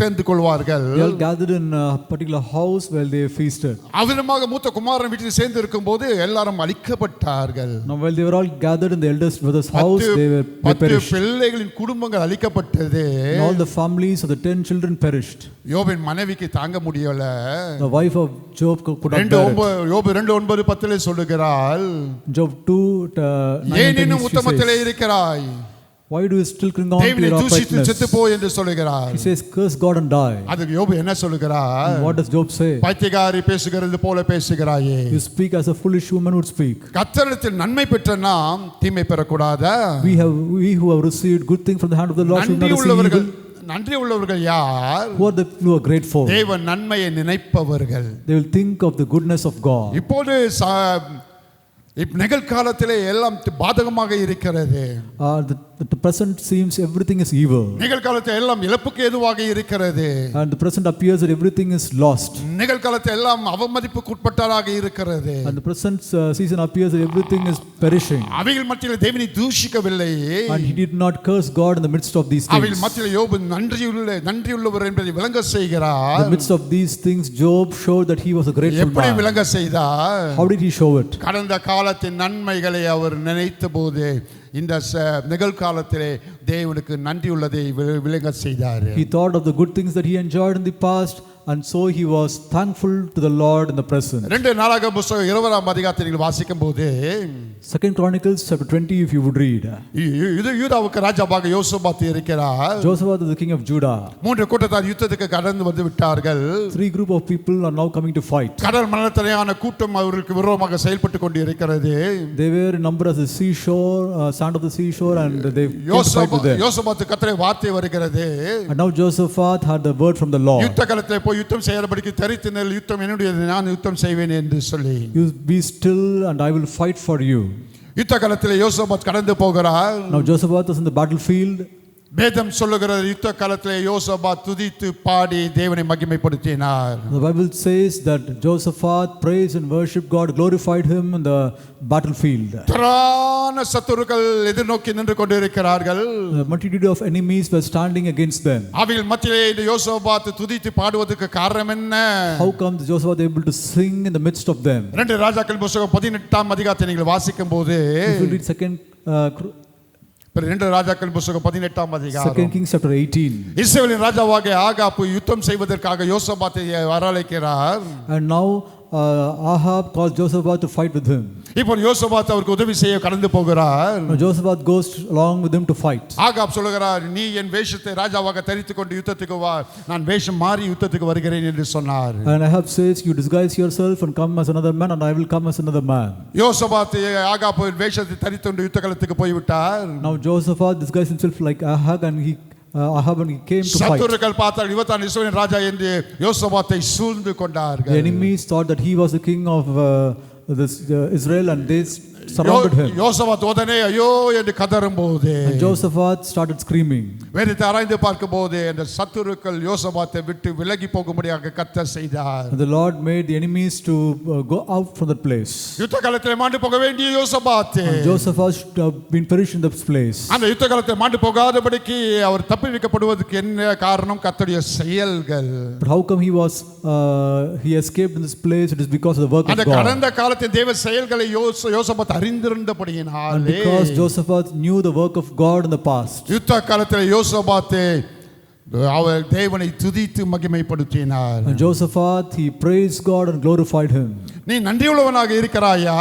சேர்ந்து கொள்வார்கள். They all gathered in a particular house while they feasted. அவ்விதமாக மூத்த குமாரன் வீட்டில் சேர்ந்து இருக்கும்போது எல்லாரும் அழிக்கப்பட்டார்கள். Now while they were all gathered in the eldest brother's house, they 10 perished. பிள்ளைகளின் குடும்பங்கள் அழிக்கப்பட்டது. And all the families of the 10 children perished. யோபின் மனைவிக்கு தாங்க முடியல. The wife of Job could not bear it. யோபு 2:9-10 சொல்லுகிறாள், Job 2:9 ஏன் இன்னும் உத்தமத்திலே இருக்கிறாய்? Why do you still cling on to தேவனை your தூஷித்து uprightness? செத்து போ என்று சொல்லுகிறார். He says, curse God and die. அதுக்கு யோபு என்ன சொல்லுகிறார்? And what does Job say? பைத்தியக்காரி பேசுகிறது போல பேசுகிறாயே. You speak as a foolish woman would speak. கர்த்தரிடத்தில் நன்மை பெற்ற நாம் தீமை பெறக்கூடாதா? We who have received good thing from the hand of the Lord should not receive evil. நன்றி உள்ளவர்கள் யார்? Who are the people who are grateful? தேவன் நன்மையை நினைப்பவர்கள். They will think of the goodness of God. இப்போது நிகழ்காலத்திலே எல்லாம் பாதகமாக இருக்கிறது. The present seems everything is evil. நிகழ்காலத்தில் எல்லாம் இழப்புக்கு ஏதுவாக இருக்கிறது. And the present appears that everything is lost. நிகழ்காலத்தில் எல்லாம் அவமதிப்புக்கு உட்பட்டதாக இருக்கிறது. And the present season appears that everything is perishing. அவைகள் மத்தியில் தேவனை தூஷிக்கவில்லை. And he did not curse God in the midst of these things. அவைகள் மத்தியில் யோபு நன்றியுள்ளவர் என்பதை விளங்க செய்கிறார். In the midst of these things, Job showed that he was a grateful எப்படி man. விளங்க செய்தார்? How did he show it? கடந்த காலத்தின் நன்மைகளை அவர் நினைத்த போது இந்த நிகழ்காலத்திலே தேவனுக்கு நன்றி உள்ளதை விளங்க செய்தார். He thought of the good things that he enjoyed in the past, and so he was thankful to the Lord in the present. 2 நாளாகமம் புத்தகம் 20ஆம் அதிகாரத்தை நீங்கள் வாசிக்கும்போது 2 Chronicles chapter 20, if you would read. இது யூதாவுக்கு ராஜாவாக யோசபாத் இருக்கிறார். Josaphat is the king of Judah. 3 கூட்டத்தார் யுத்தத்துக்கு கடந்து வந்து விட்டார்கள். 3 group of people are now coming to fight. கடல் மணல்தரையான கூட்டம் அவர்களுக்கு விரோதமாக செயல்பட்டு கொண்டு இருக்கிறது. They were in number as the seashore, sand of the seashore, and they came to fight with them. யோசபாத் கர்த்தருடைய வார்த்தை வருகிறது. And now Josaphat had the word from the Lord. யுத்த காலத்திலே போய் யுத்தம் செய்யறபடிக்கு தரித்து நெல், யுத்தம் என்னுடையது, நான் யுத்தம் செய்வேன் என்று சொல்லி. You be still and I will fight for you. யுத்த காலத்திலே யோசபாத் கடந்து போகிறார். Now Josaphat is in the battlefield. வேதம் சொல்லுகிறது யுத்த காலத்திலே யோசபாத் துதித்து பாடி தேவனை மகிமைப்படுத்தினார். The Bible says that Josaphat praised and worshiped God, glorified him in the battlefield. திரளான சத்துருக்கள் எதிர்நோக்கி நின்று கொண்டிருக்கிறார்கள். The multitude of enemies were standing against them. அவைகள் மத்தியிலே இந்த யோசபாத் துதித்து பாடுவதற்கு காரணம் என்ன? How come Josaphat able to sing in the midst of them? 2 ராஜாக்கள் புத்தகம் 18ஆம் அதிகாரத்தை நீங்கள் வாசிக்கும்போது If you read 2 ராஜாக்கள் புத்தகம் 18ஆம் அதிகாரம் 2 Kings chapter 18. இஸ்ரவேலின் ராஜாவாகிய ஆகாப் யுத்தம் செய்வதற்காக யோசபாத்தை வரவழைக்கிறார். And now Ahab calls Josaphat to fight with him. இப்போ யோசபாத் அவருக்கு உதவி செய்ய கடந்து போகிறார். Now Josaphat goes along with him to fight. Ahab சொல்லுகிறார், நீ என் வேஷத்தை ராஜாவாக தரித்துக் கொண்டு யுத்தத்துக்கு வா, நான் வேஷம் மாறி யுத்தத்துக்கு வருகிறேன் என்று சொன்னார். And Ahab says, you disguise yourself and come as another man, and I will come as another man. யோசபாத் ஆகாப் வேஷத்தை தரித்து கொண்டு யுத்த களத்துக்கு போய்விட்டார். Now Josaphat disguised himself like Ahab, and he came to fight. சத்துருக்கள் பார்த்தால் இவர்தான் இஸ்ரவேலின் ராஜா என்று யோசபாத்தை சூழ்ந்து கொண்டார்கள். The enemies thought that he was the king of Israel, and they surrounded him. யோசபாத் உடனே ஐயோ என்று கதறும்போது And Josaphat started screaming. வேதத்தை ஆராய்ந்து பார்க்கும்போது அந்த சத்துருக்கள் யோசபாத்தை விட்டு விலகி போகும்படியாக கர்த்தர் செய்தார். And the Lord made the enemies to go out from that place. யுத்த காலத்திலே மாண்டு போக வேண்டிய யோசபாத் And Josaphat should have been perished in that place. அந்த யுத்த காலத்தை மாண்டு போகாதபடிக்கு அவர் தப்பிவிக்கப்படுவதற்கு என்ன காரணம்? கர்த்தருடைய செயல்கள். But how come he escaped in this place? It is because of the work of அந்த God. கடந்த காலத்தின் தேவ செயல்களை யோசபாத் And அறிந்திருந்தபடியினாலே because Josaphat knew the work of God in the past. யுத்த காலத்தில் யோசபாத் அவர் தேவனை துதித்து மகிமைப்படுத்தினார். And Josaphat, he praised God and glorified him. நீ நன்றியுள்ளவனாக இருக்கிறாயா?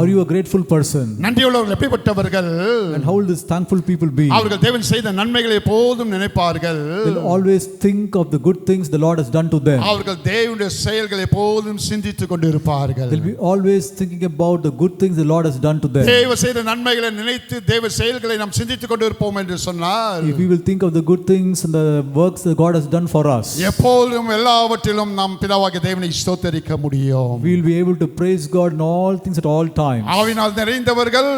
Are you a grateful person? நன்றியுள்ளவர்கள் எப்படிப்பட்டவர்கள்? And how will these thankful people be? அவர்கள் தேவன் செய்த நன்மைகளை எப்போதும் நினைப்பார்கள். They'll always think of the good things the Lord has done to them. அவர்கள் தேவனுடைய செயல்களை எப்போதும் சிந்தித்துக் கொண்டிருப்பார்கள். They'll be always thinking about the good things the Lord has done to them. தேவ செய்த நன்மைகளை நினைத்து தேவ செயல்களை நாம் சிந்தித்துக் கொண்டிருப்போம் என்று சொன்னார். If we will think of the good things and the works that God has done for us, எப்போதும் எல்லாவற்றிலும் நாம் பிதாவாகிய தேவனை ஸ்தோத்திரிக்க முடியும். we will be able to praise God in all things at all times. ஆவினால் நிறைந்தவர்கள்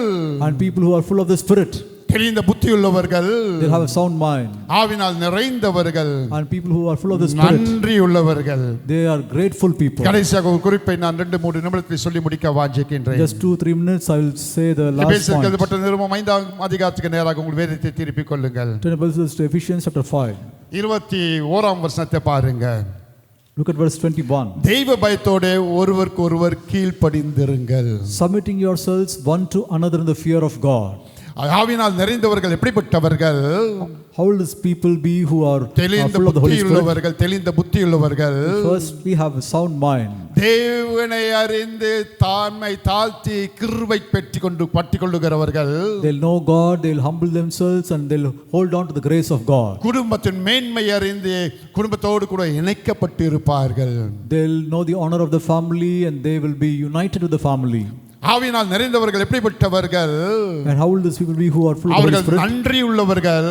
And people who are full of the Spirit, தெளிந்த புத்தியுள்ளவர்கள், they'll have a sound mind. ஆவினால் நிறைந்தவர்கள், And people who are full of the Spirit, நன்றியுள்ளவர்கள், they are grateful people. கடைசியாக ஒரு குறிப்பை நான் 2-3 நிமிடத்தில் சொல்லி முடிக்க வாஞ்சிக்கின்றேன். Just 2-3 minutes I will say the last எபேசியருக்கு point. எழுதப்பட்ட நிருபம் 5ஆம் அதிகாரத்துக்கு நேராக உங்கள் வேதத்தை திருப்பிக் கொள்ளுங்கள். Turn to Ephesians chapter 5. 21ஆம் வசனத்தை பாருங்க. Look at verse 21. தெய்வ பயத்தோட ஒருவருக்கு ஒருவர் கீழ்ப்படிந்திருங்கள். Submitting yourselves one to another in the fear of God. ஆவினால் நிறைந்தவர்கள் எப்படிப்பட்டவர்கள்? How will these people be who are தெளிந்த full of the Holy Spirit? புத்தியுள்ளவர்கள், தெளிந்த புத்தியுள்ளவர்கள். First, we have a sound mind. தேவனை அறிந்து தாழ்மை தாழ்த்தி கிருபை பற்றிக்கொள்ளுகிறவர்கள். They'll know God, they'll humble themselves, and they'll hold on to the grace of God. குடும்பத்தின் மேன்மை அறிந்து குடும்பத்தோடு கூட இணைக்கப்பட்டு இருப்பார்கள். They'll know the honor of the family, and they will be united with the family. ஆவினால் நிறைந்தவர்கள் எப்படிப்பட்டவர்கள்? And how will these people be who are full of the Holy அவர்கள் Spirit? நன்றி உள்ளவர்கள்.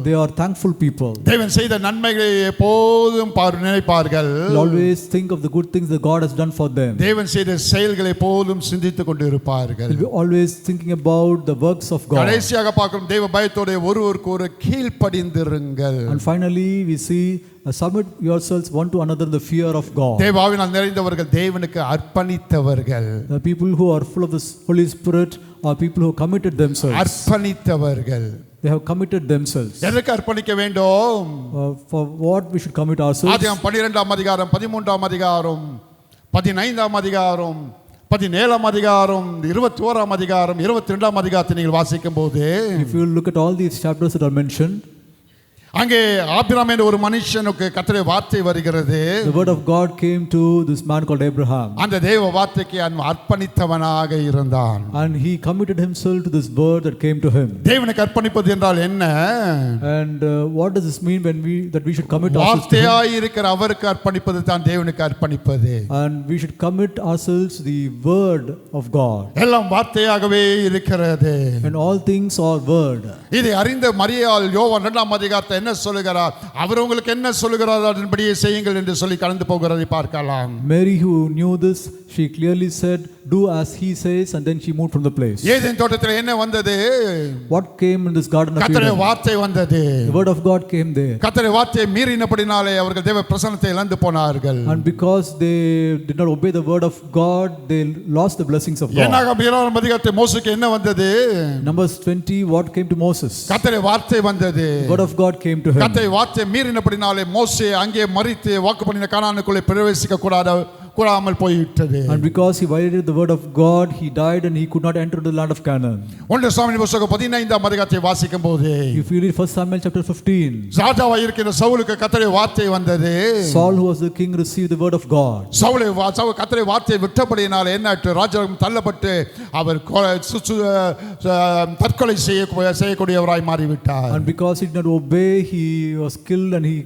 They are thankful people. தேவன் செய்த நன்மைகளை எப்போதும் நினைப்பார்கள். They'll always think of the good things that God has done for them. தேவன் செய்த செயல்களை எப்போதும் சிந்தித்துக் கொண்டிருப்பார்கள். They'll be always thinking about the works of God. கடைசியாக பார்க்கும் தேவ பயத்தோட ஒருவருக்கு ஒரு கீழ்ப்படிந்திருங்கள். And finally we see submit yourselves one to another in the fear of God. தேவ ஆவினால் நிறைந்தவர்கள் தேவனுக்கு அர்ப்பணித்தவர்கள். The people who are full of the Holy Spirit are people who committed themselves. அர்ப்பணித்தவர்கள். They have committed themselves. எதற்கு அர்ப்பணிக்க வேண்டும்? For what we should commit ourselves? ஆதியாகமம் 12ஆம் அதிகாரம், 13ஆம் அதிகாரம், 15ஆம் அதிகாரம், 17ஆம் அதிகாரம், 21ஆம் அதிகாரம், 22ஆம் அதிகாரத்தை நீங்கள் வாசிக்கும் போது, if you look at all these chapters that are mentioned, அங்கே ஆபிரகாம் என்ற ஒரு மனுஷனுக்கு கர்த்தருடைய வார்த்தை வருகிறது. The word of God came to this man called Abraham. அந்த தேவ வார்த்தைக்கு அவன் அர்ப்பணித்தவனாக இருந்தான். And he committed himself to this word that came to him. தேவனுக்கு அர்ப்பணிப்பது என்றால் என்ன? And what does this mean when that we should commit ourselves to him? வார்த்தையாய் இருக்கிற அவருக்கு அர்ப்பணிப்பது தான் தேவனுக்கு அர்ப்பணிப்பது. And we should commit ourselves to the word of God. எல்லாம் வார்த்தையாகவே இருக்கிறது. And all things are word. இதை அறிந்த மரியாள் யோவான் 2ஆம் அதிகாரத்தை என்ன சொல்லுகிறார்? அவர் உங்களுக்கு என்ன சொல்லுகிறார் அதன்படியே செய்யுங்கள் என்று சொல்லி கடந்து போகிறதை பார்க்கலாம். Mary, who knew this, she clearly said, do as he says, and then she moved from the place. Eden தோட்டத்தில் என்ன வந்தது? What came in this garden of கர்த்தருடைய Eden? வார்த்தை வந்தது. The word of God came there. கர்த்தருடைய வார்த்தையை மீறினபடினாலே அவர்கள் தேவ பிரசன்னத்தை இழந்து போனார்கள். And because they did not obey the word of God, they lost the blessings of God. என்னாகும் 2ஆம் அதிகாரத்தில் மோசேக்கு என்ன வந்தது? Numbers 20, what came to Moses? கர்த்தருடைய வார்த்தை வந்தது. The word of God came to him. கர்த்தருடைய வார்த்தை மீறினபடினாலே மோசே அங்கே மரித்து வாக்குப்பண்ணின கானானுக்குள்ளே பிரவேசிக்க கூடாமல் போய்விட்டது. And because he violated the word of God, he died and he could not enter the land of Canaan. 1 Samuel புத்தகம் 15ஆம் அதிகாரத்தை வாசிக்கும்போது If you read 1 Samuel chapter 15, ராஜாவாய் இருக்கிற சவுலுக்கு கர்த்தருடைய வார்த்தை வந்தது. Saul, who was the king, ரeceived the word of God. Saul கர்த்தருடைய வார்த்தையை விட்டபடியினால் என்ன ராஜாவும் தள்ளப்பட்டு அவர் தற்கொலை செய்யக்கூடியவராய் மாறிவிட்டார். And because he did not obey, he was killed and he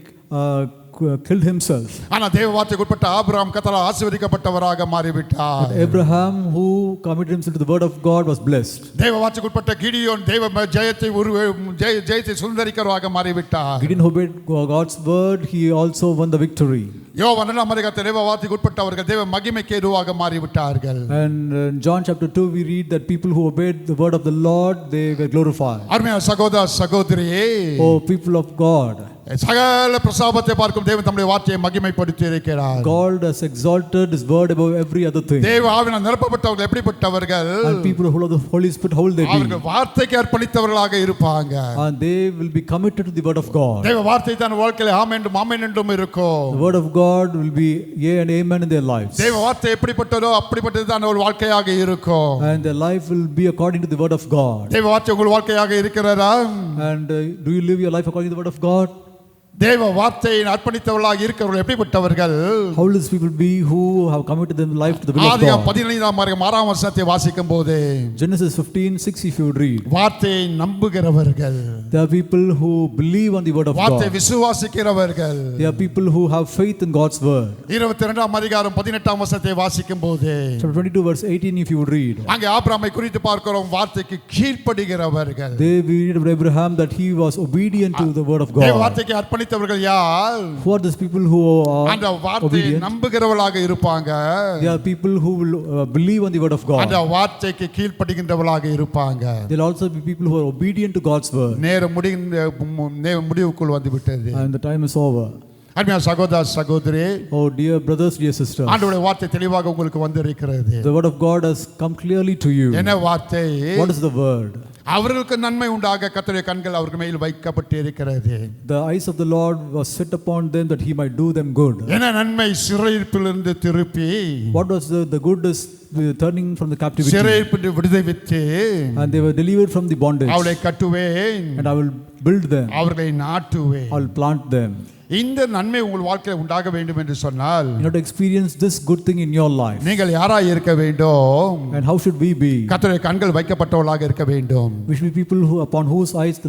killed himself. ஆனா தேவ வார்த்தைக்கு உட்பட்ட ஆபிரகாம் கர்த்தரால் ஆசீர்வதிக்கப்பட்டவராக மாறிவிட்டார். But Abraham, who committed himself to the word of God, was blessed. தேவ வார்த்தைக்கு உட்பட்ட கிடியோன் தேவ ஜெயத்தை சுதந்தரிக்கிறவராக மாறிவிட்டார். Gideon obeyed God's word, he also won the victory. யோவான் 2ஆம் அதிகாரத்தில் தேவ வார்த்தைக்கு உட்பட்டவர்கள் தேவ மகிமைக்கு ஏதுவாக மாறிவிட்டார்கள். And in John chapter 2 we read that people who obeyed the word of the Lord, they were glorified. அருமையான சகோதர சகோதரியே, Oh people of God, சகல பிரசாபத்தை பார்க்கும் தேவன் தம்முடைய வார்த்தையை மகிமைப்படுத்தி இருக்கிறார். God has exalted his word above every other thing. தேவ ஆவியினால் நிரப்பப்பட்டவர்கள் எப்படிப்பட்டவர்கள்? And people who are the Holy Spirit, how will they be? அவர்கள் வார்த்தைக்கு அர்ப்பணித்தவர்களாக இருப்பாங்க. And they will be committed to the word of God. தேவ வார்த்தை தான் வாழ்க்கையில ஆமென் என்றும் இருக்கும். The word of God will be yea and amen in their lives. தேவ வார்த்தை எப்படிப்பட்டதோ அப்படிப்பட்டது தான் ஒரு வாழ்க்கையாக இருக்கும். And their life will be according to the word of God. தேவ வார்த்தை உங்கள் வாழ்க்கையாக இருக்கிறதா? And do you live your life according to the word of God? தேவ வார்த்தையை அர்ப்பணித்தவர்களாக இருக்கிறவர்கள் எப்படிப்பட்டவர்கள்? How will these people be who have committed their life to the will of ஆதியாகமம் God? 15ஆம் அதிகாரம் 6ஆம் வசனத்தை வாசிக்கும்போது Genesis 15:6 if you would read. வார்த்தையை நம்புகிறவர்கள், There are people who believe on the word of வார்த்தை God. விசுவாசிக்கிறவர்கள். There are people who have faith in God's word. 22ஆம் அதிகாரம் 18ஆம் வசனத்தை வாசிக்கும்போது Chapter 22 verse 18 if you would read. அங்கே ஆபிரகாமை குறித்து பார்க்கிறோம், வார்த்தைக்கு கீழ்ப்படிகிறவர்கள். They we read of Abraham that he was obedient to the word of தேவ God. வார்த்தைக்கு அர்ப்பணித்தவர்கள் யார்? Who are these people who அந்த are வார்த்தையை obedient? நம்புகிறவர்களாக இருப்பாங்க. They are people who will believe on the word of அந்த God. வார்த்தைக்கு கீழ்ப்படிகின்றவர்களாக இருப்பாங்க. There will also be people who are obedient to God's word. நேரம் முடிவுக்குள் வந்து விட்டது. And the time is over. அருமையான சகோதர சகோதரி, Oh dear brothers, dear sisters, ஆண்டவருடைய வார்த்தை தெளிவாக உங்களுக்கு வந்து இருக்கிறது. the word of God has come clearly to you. என்ன வார்த்தை? What is the word? அவர்களுக்கு நன்மை உண்டாக கர்த்தருடைய கண்கள் அவர்கள் மேல் வைக்கப்பட்டு இருக்கிறது. The eyes of the Lord was set upon them that he might do them good. என்ன நன்மை? சிறையிருப்பிலிருந்து திருப்பி, What was the good is turning from the captivity, சிறையிருப்பிலிருந்து விடுவித்து, and they were delivered from the bondage, அவளை கட்டுவேன், and I will build them, அவர்களை நாட்டுவேன். I will plant them. இந்த நன்மை உங்கள் வாழ்க்கையில் உண்டாக வேண்டும் என்று சொன்னால் You have to experience this good thing in your life. நீங்கள் யாராய் இருக்க வேண்டும்? And how should we be? கர்த்தருடைய கண்கள் வைக்கப்பட்டவர்களாக இருக்க வேண்டும். We should be people who upon whose eyes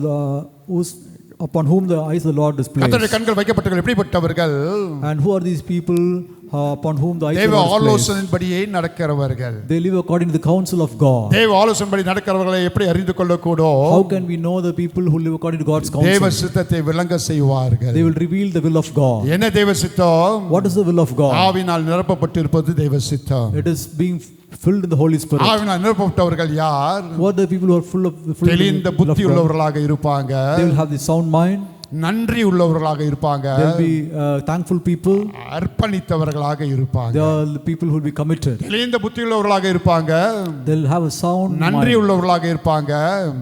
upon whom the eyes of the Lord is placed. கர்த்தருடைய கண்கள் வைக்கப்பட்டவர்கள் எப்படிப்பட்டவர்கள்? And who are these people upon whom the eyes of தேவ the Lord is placed? ஆலோசனையின்படியே நடக்கிறவர்கள். They live according to the counsel of God. தேவ ஆலோசனைப்படி நடக்கிறவர்களை எப்படி அறிந்து கொள்ளக்கூடும்? How can we know the people who live according to God's தேவ counsel? சித்தத்தை விளங்க செய்வார்கள். They will reveal the will of God. என்ன தேவ சித்தம்? What is the will of God? ஆவினால் நிரப்பப்பட்டிருப்பது தேவ சித்தம். It is being filled in the Holy Spirit. ஆவினால் நிரப்பப்பட்டவர்கள் யார்? Who are the people who are full of the தெளிந்த will புத்தி of God? உள்ளவர்களாக இருப்பாங்க. They will have the sound mind. நன்றி உள்ளவர்களாக இருப்பாங்க. They will be thankful people. அர்ப்பணித்தவர்களாக இருப்பாங்க. They are the people who will be committed. தெளிந்த புத்தி உள்ளவர்களாக இருப்பாங்க. They will have a sound நன்றி mind. உள்ளவர்களாக இருப்பாங்க.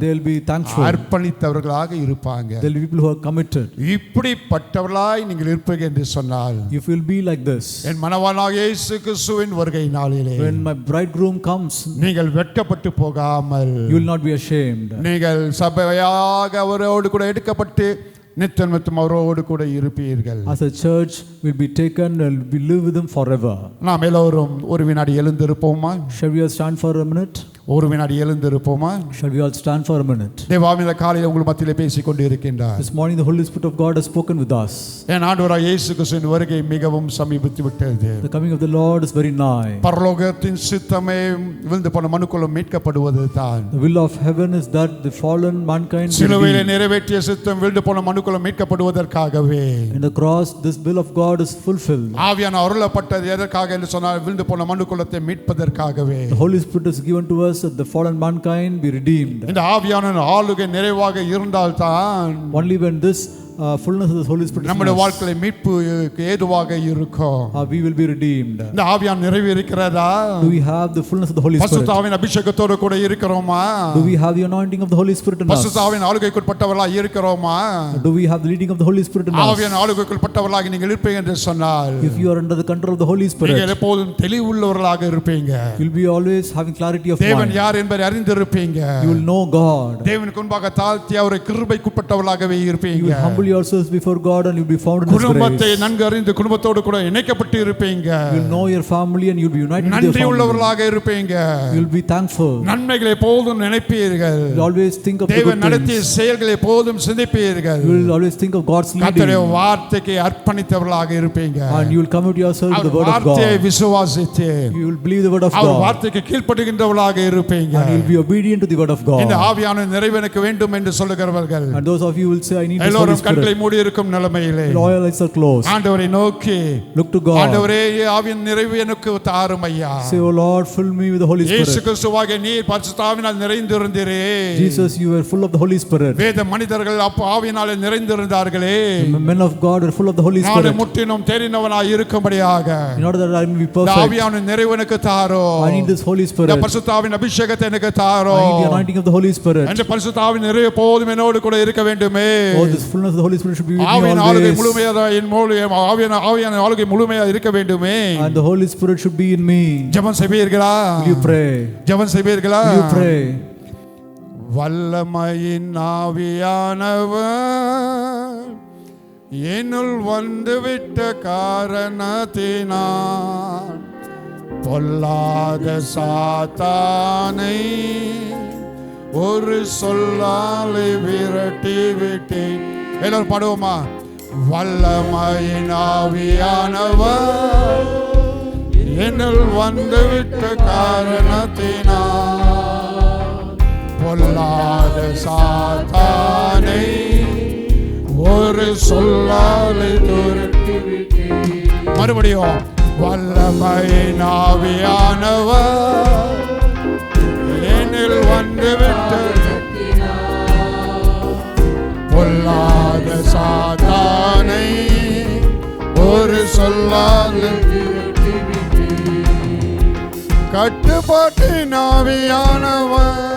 They will be thankful. அர்ப்பணித்தவர்களாக இருப்பாங்க. They will be people who are committed. இப்படிப்பட்டவர்களாய் நீங்கள் இருப்பீர்கள் என்று சொன்னால், If you will be like this, என் மணவாளனாகிய இயேசு கிறிஸ்துவின் வருகை நாளிலே when my bridegroom comes, நீங்கள் வெட்கப்பட்டு போகாமல், you will not be ashamed. நீங்கள் சபையாக அவரோடு கூட எடுக்கப்பட்டு நித்தம் நித்தம் அவரோடு கூட இருப்பீர்கள். As a church will be taken and we live with them forever. நாம் எல்லோரும் ஒரு வினாடி எழுந்திருப்போமா? Shall we all stand for a minute? ஒரு வினாடி எழுந்திருப்போமா? Shall we all stand for a minute? தேவாவின காலையில் உங்கள் மத்தியிலே பேசிக் கொண்டு இருக்கின்றார். This morning the Holy Spirit of God has spoken with us. என் ஆண்டவராகிய இயேசு கிறிஸ்துவின் வருகை மிகவும் சமீபித்து விட்டது. The coming of the Lord is very nigh. பரலோகத்தின் சித்தமே விழுந்து போன மனுக்குலம் மீட்கப்படுவது தான். The will of heaven is that the fallen mankind will சிலுவையிலே be. நிறைவேற்றிய சித்தம் விழுந்து போன மனுக்குலம் மீட்கப்படுவதற்காகவே. In the cross this will of God is fulfilled. ஆவியான அருளப்பட்டது எதற்காக என்று சொன்னால் விழுந்து போன மனுக்குலத்தை மீட்பதற்காகவே. The Holy Spirit is given to us that the fallen mankind be redeemed. இந்த ஆவியான ஆளுகை நிறைவாக இருந்தால்தான் Only when this fullness of the Holy Spirit is in நம்முடைய us, வாழ்க்கையில மீட்பு ஏதுவாக இருக்கும். we will be redeemed. இந்த ஆவியான நிறைவு இருக்கிறதா? Do we have the fullness of the Holy Spirit? பரிசுத்த ஆவியின் அபிஷேகத்தோடு கூட இருக்கிறோமா? Do we have the anointing of the Holy Spirit in us? பரிசுத்த ஆவியின் ஆளுகைக்குட்பட்டவர்களாக இருக்கிறோமா? Do we have the leading of the Holy Spirit in us? ஆவியான ஆளுகைக்குட்பட்டவர்களாக நீங்கள் இருப்பீங்க என்று சொன்னால் If you are under the control of the Holy Spirit, நீங்கள் எப்போதும் தெளிவுள்ளவர்களாக இருப்பீங்க. you'll be always having clarity of தேவன் mind. யார் என்பதை அறிந்திருப்பீங்க. You will know God. தேவனுக்கு முன்பாக தாழ்த்தி அவரை கிருபைக்குட்பட்டவர்களாகவே You இருப்பீங்க. will humble yourselves before God and you'll be found in His குடும்பத்தை grace. நன்கு அறிந்து குடும்பத்தோடு கூட இணைக்கப்பட்டு இருப்பீங்க. You'll know your family and you'll be united with your நன்றி family. உள்ளவர்களாக இருப்பீங்க. You'll be thankful. நன்மைகளை எப்போதும் நினைப்பீர்கள். You'll always think of the தேவன் good நடத்திய things. செயல்களை எப்போதும் சிந்திப்பீர்கள். You will always think of God's கர்த்தருடைய leading. வார்த்தைக்கு அர்ப்பணித்தவர்களாக இருப்பீங்க. And you will commit yourself to the word of வார்த்தையை God. விசுவாசித்து You will believe the word of our God. வார்த்தைக்கு கீழ்ப்படுகின்றவர்களாக இருப்பீங்க. And you will be obedient to the word of இந்த God. ஆவியான நிறைவேனுக்கு வேண்டும் என்று சொல்லுகிறவர்கள் And those of you will say, I need this Holy எல்லோரும் கண்களை Spirit. மூடி இருக்கும் நிலைமையிலே Your eyes are closed. ஆண்டவரை நோக்கி Look to God. ஆண்டவரே ஆவியின் நிறைவு எனக்கு தாரும் ஐயா. Say, Oh Lord, fill me with the Holy இயேசு Spirit. கிறிஸ்துவாகிய நீர் பரிசுத்த ஆவியினால் நிறைந்திருந்தீரே. Jesus, you were full of the Holy Spirit. வேத மனிதர்கள் அப்ப ஆவியினாலே நிறைந்திருந்தார்களே. The men of God were full of the Holy நானே Spirit. முற்றிலும் தெரிந்தவனாய் இருக்கும்படியாக In order that I may be இந்த perfect, ஆவியான நிறைவு எனக்கு தாரும். I need this Holy இந்த Spirit. பரிசுத்த ஆவியின் அபிஷேகத்தை எனக்கு I need the தாரும். anointing of the Holy Spirit. அந்த பரிசுத்த ஆவியின் நிறைவு போதும் என்னோடு கூட இருக்க வேண்டுமே. Oh, this fullness of the Holy Spirit should be with me ஆவியின் ஆளுகை always. முழுமையாக என் மூலம் ஆவியான ஆளுகை முழுமையாக இருக்க வேண்டுமே. And the Holy Spirit should be in me. ஜெபம் செய்வீர்களா? Will you pray? ஜெபம் செய்வீர்களா? Will you pray? வல்லமையின் ஆவியானவர் என்னுள் வந்துவிட்ட காரணத்தினால் பொல்லாத சாத்தானை ஒரு சொல்லாலை விரட்டி விட்டேன். எல்லாரும் பாடுவோமா? வல்லமையின் ஆவியானவர் என்னுள் வந்துவிட்ட காரணத்தினால் பொல்லாத சாத்தானை ஒரு சொல்லாலை துரத்தி விட்டேன். மறுபடியும் வல்லமையின் ஆவியானவர் என்னில் வந்துவிட்ட பொல்லாத சாத்தானை ஒரு சொல்லாலை கட்டுப்பாட்டின் ஆவியானவர்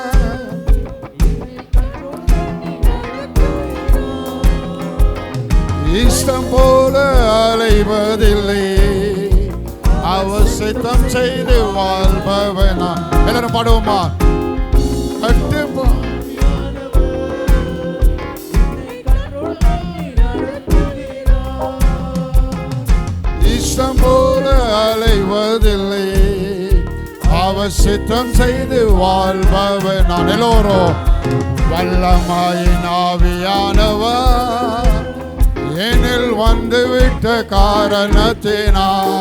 இஷ்டம் போல அலைவதில்லை, அவசியம் செய்து வாழ்பவனா. எல்லாரும் பாடுவோமா? இஷ்டம் போல அலைவதில்லை, அவசியம் செய்து வாழ்பவன் நான். எல்லோரும் வல்லமையின் ஆவியானவர் என்னில் வந்துவிட்ட காரணத்தினால்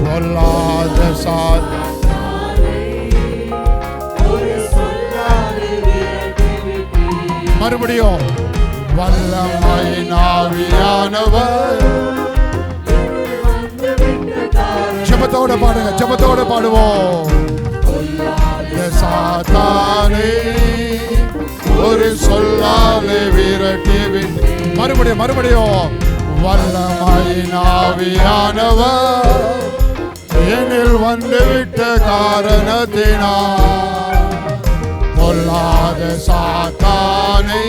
பொல்லாத சாத்தானை மறுபடியும் வல்லமையின் ஆவியானவர். ஜெபத்தோட பாடுங்க, ஜெபத்தோட பாடுவோம். சாத்தானே ஒரு சொல்லாலே விரட்டி விட்டு. மறுபடியும் வல்லமையின் ஆவியானவர் என்னில் வந்துவிட்ட காரணத்தினால் பொல்லாத சாத்தானை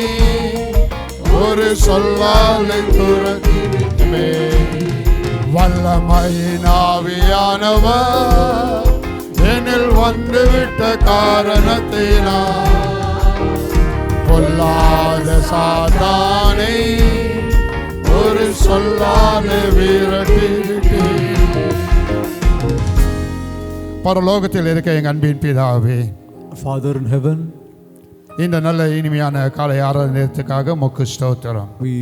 ஒரு சொல்லாலே துரத்தி விட்டுமே. வல்லமையின் ஆவியானவர் என்னில் வந்துவிட்ட காரணத்தினால் பொல்லாத சாத்தானை ஒரு சொல்லாத விரட்டிவிட்டேன். பரலோகத்தில் இருக்க எங்கள் அன்பின் பிதாவே, Father in heaven, இந்த நல்ல இனிமையான காலை ஆராதனை நேரத்துக்காக உமக்கு ஸ்தோத்திரம். we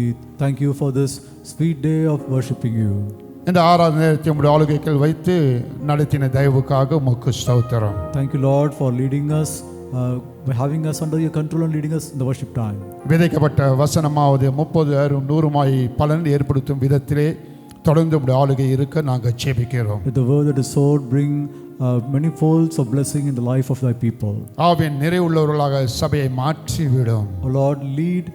thank you for this sweet day of worshiping you. இந்த ஆராதனை நேரத்தை உங்களுடைய ஆளுகைகள் வைத்து நடத்தின தயவுக்காக உமக்கு ஸ்தோத்திரம். Thank you, Lord, for leading us, by having us under your control and leading us in the worship time. விதைக்கப்பட்ட வசனமாவது 30, 60, 100 பலன் ஏற்படுத்தும் விதத்திலே தொடர்ந்து உங்களுடைய ஆளுகை இருக்க நாங்கள் ஜெபிக்கிறோம். Let the word that is sown bring many folds of blessing in the life of thy people. Aavin நிறைவுள்ளவர்களாக சபையை மாற்றிவிடும். O Lord, lead,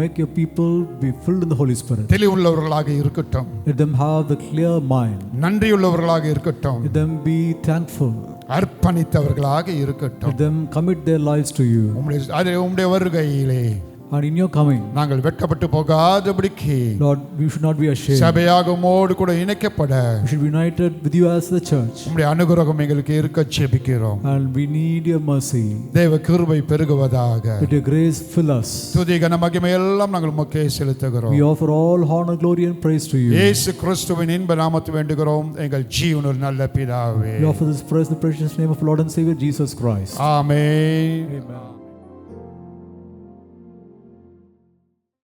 make your people be filled in the Holy Spirit. தெளிவுள்ளவர்களாக இருக்கட்டும். Let them have the clear mind. நன்றியுள்ளவர்களாக இருக்கட்டும். Let them be thankful. அர்ப்பணித்தவர்களாக இருக்கட்டும். Let them commit their lives to you. உம்முடைய வருகையிலே And in your coming, நாங்கள் வெட்கப்பட்டு போகாதபடிக்கு Lord, we should not be ashamed. சபையாக உம்மோடு கூட இணைக்கப்பட We should be united with you as the church. உம்முடைய அனுகிரகம் எங்களுக்கு இருக்க ஜெபிக்கிறோம். And we need your mercy. தேவ கிருபை பெருகுவதாக. Let your grace fill us. துதி கன மகிமை எல்லாம் நாங்கள் உமக்கே செலுத்துகிறோம். We offer all honor, glory and praise to you. இயேசு கிறிஸ்துவின் இன்ப நாமத்தில் வேண்டுகிறோம் எங்கள் ஜீவனுள்ள நல்ல பிதாவே. We offer this praise in the precious name of Lord and Savior Jesus Christ. Amen. Amen.